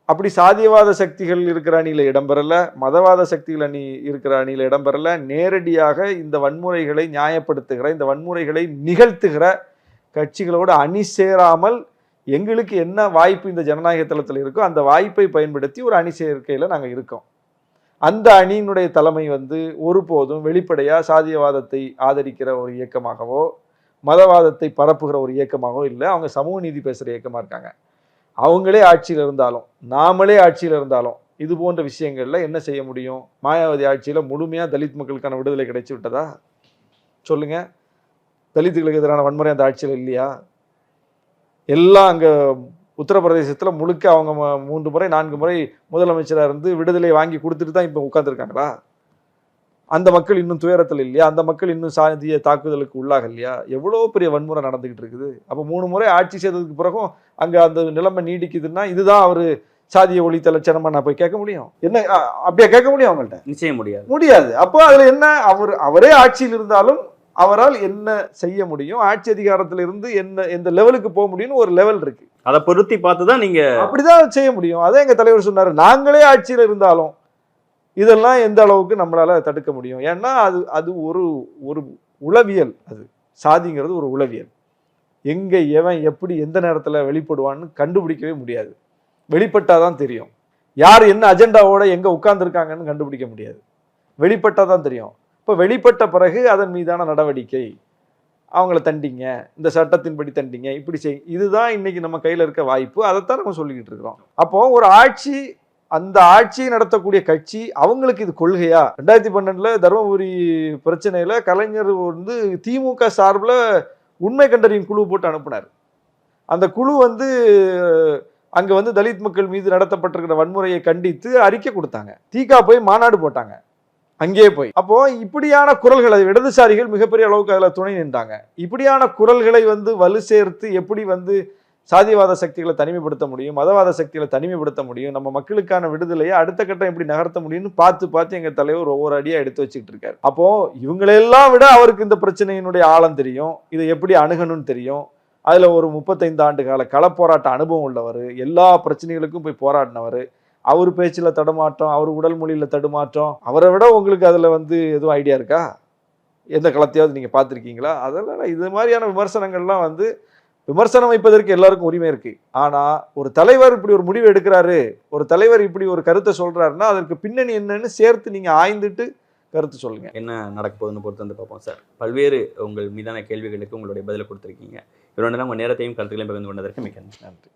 அப்படி சாதியவாத சக்திகள் இருக்கிற அணியில இடம்பெறல, மதவாத சக்திகள் அணி இருக்கிற அணியில இடம்பெறல. நேரடியாக இந்த வன்முறைகளை நியாயப்படுத்துகிற, இந்த வன்முறைகளை நிகழ்த்துகிற கட்சிகளோடு அணி சேராமல் எங்களுக்கு என்ன வாய்ப்பு இந்த ஜனநாயக தளத்தில் இருக்கோ அந்த வாய்ப்பை பயன்படுத்தி ஒரு அணி சேர்க்கையில் நாங்கள் இருக்கோம். அந்த அணியினுடைய தலைமை வந்து ஒருபோதும் வெளிப்படையா சாதியவாதத்தை ஆதரிக்கிற ஒரு இயக்கமாகவோ மதவாதத்தை பரப்புகிற ஒரு இயக்கமாகவோ இல்லை. அவங்க சமூக நீதி பேசுகிற இயக்கமாக இருக்காங்க. அவங்களே ஆட்சியில் இருந்தாலும் நாமளே ஆட்சியில் இருந்தாலும் இது போன்ற விஷயங்கள்ல என்ன செய்ய முடியும்? மாயாவதி ஆட்சியில முழுமையா தலித் மக்களுக்கான விடுதலை கிடைச்சி விட்டதா? சொல்லுங்க. தலித்துகளுக்கு எதிரான வன்முறை அந்த ஆட்சியில் இல்லையா? எல்லாம் அங்க உத்தரப்பிரதேசத்துல முழுக்க அவங்க 3 முறை 4 முறை முதலமைச்சராக இருந்து விடுதலை வாங்கி கொடுத்துட்டு தான் இப்போ உட்கார்ந்துருக்காங்களா? அந்த மக்கள் இன்னும் துயரத்தில் இல்லையா? அந்த மக்கள் இன்னும் சாதிய தாக்குதலுக்கு உள்ளாக இல்லையா? எவ்வளோ பெரிய வன்முறை நடந்துகிட்டு இருக்குது. அப்போ 3 முறை ஆட்சி செய்ததுக்கு பிறகும் அங்க அந்த நிலைமை நீடிக்குதுன்னா இதுதான் அவரு சாதிய ஒழித்த லட்சணமா நான் போய் கேட்க முடியும்? என்ன அப்படியே கேட்க முடியும்? அவங்கள்ட்ட நிச்சயம் முடியாது. அப்போ அதுல என்ன, அவரே ஆட்சியில் இருந்தாலும் அவரால் என்ன செய்ய முடியும், ஆட்சி அதிகாரத்தில் இருந்து என்ன எந்த லெவலுக்கு போக முடியும்னு ஒரு லெவல் இருக்கு. அதை பொருத்தி பார்த்துதான் நீங்க அப்படிதான் செய்ய முடியும். அதான் எங்க தலைவர் சொன்னாரு, நாங்களே ஆட்சியில் இருந்தாலும் இதெல்லாம் எந்த அளவுக்கு நம்மளால தடுக்க முடியும்? ஏன்னா அது ஒரு உளவியல். அது சாதிங்கிறது ஒரு உளவியல். எங்க எவன் எப்படி எந்த நேரத்துல வெளிப்படுவான்னு கண்டுபிடிக்கவே முடியாது. வெளிப்பட்டாதான் தெரியும். யார் என்ன அஜெண்டாவோட எங்க உட்கார்ந்துருக்காங்கன்னு கண்டுபிடிக்க முடியாது. வெளிப்பட்டாதான் தெரியும். இப்போ வெளிப்பட்ட பிறகு அதன் மீதான நடவடிக்கை, அவங்கள தண்டிங்க, இந்த சட்டத்தின்படி தண்டிங்க, இப்படி செய், இதுதான் இன்னைக்கு நம்ம கையில் இருக்க வாய்ப்பு. அதைத்தான் நம்ம சொல்லிக்கிட்டு இருக்கிறோம். அப்போ ஒரு ஆட்சி, அந்த ஆட்சியை நடத்தக்கூடிய கட்சி, அவங்களுக்கு இது கொள்கையா? 2012 தருமபுரி பிரச்சனையில கலைஞர் வந்து திமுக சார்பில் உண்மை கண்டறியும் குழு போட்டு அனுப்புனார். அந்த குழு வந்து அங்க வந்து தலித் மக்கள் மீது நடத்தப்பட்டிருக்கிற வன்முறையை கண்டித்து அறிக்கை கொடுத்தாங்க. தீகா போய் மாநாடு போட்டாங்க அங்கே போய். அப்போ இப்படியான குரல்களை இடதுசாரிகள் மிகப்பெரிய அளவுக்கு அதில் துணை நின்றாங்க. இப்படியான குரல்களை வந்து வலு சேர்த்து எப்படி வந்து சாதிவாத சக்திகளை தனிமைப்படுத்த முடியும், மதவாத சக்திகளை தனிமைப்படுத்த முடியும், நம்ம மக்களுக்கான விடுதலையை அடுத்த கட்டம் எப்படி நகர்த்த முடியும்னு பார்த்து எங்க தலைவர் ஒவ்வொரு அடியா எடுத்து வச்சுக்கிட்டு இருக்காரு. அப்போ இவங்களெல்லாம் விட அவருக்கு இந்த பிரச்சனையினுடைய ஆழம் தெரியும், இதை எப்படி அணுகணும்னு தெரியும். அதுல ஒரு 35 ஆண்டு கால களப்போராட்ட அனுபவம் உள்ளவர், எல்லா பிரச்சனைகளுக்கும் போய் போராடினவர். அவர் பேச்சுல தடுமாற்றம், அவர் உடல் மொழியில தடுமாற்றம், அவரை விட உங்களுக்கு அதுல எதுவும் ஐடியா இருக்கா? எந்த களத்தையாவது நீங்க பார்த்துருக்கீங்களா? அதெல்லாம் இது மாதிரியான விமர்சனங்கள்லாம் விமர்சனம் வைப்பதற்கு எல்லாருக்கும் உரிமை இருக்கு. ஆனா ஒரு தலைவர் இப்படி ஒரு முடிவு எடுக்கிறாரு, ஒரு தலைவர் இப்படி ஒரு கருத்தை சொல்றாருன்னா அதற்கு பின்னணி என்னன்னு சேர்த்து நீங்க ஆய்ந்துட்டு கருத்து சொல்லுங்க. என்ன நடக்க போகுதுன்னு பொறுத்து பார்ப்போம் சார். பல்வேறு உங்கள் மீதான கேள்விகளுக்கு உங்களுடைய பதிலை கொடுத்துருக்கீங்க. இவ்வளோ நேரம் உங்கள் நேரத்தையும் கருத்துக்களையும் பகிர்ந்து கொண்டதற்கு மிக்க நன்றி.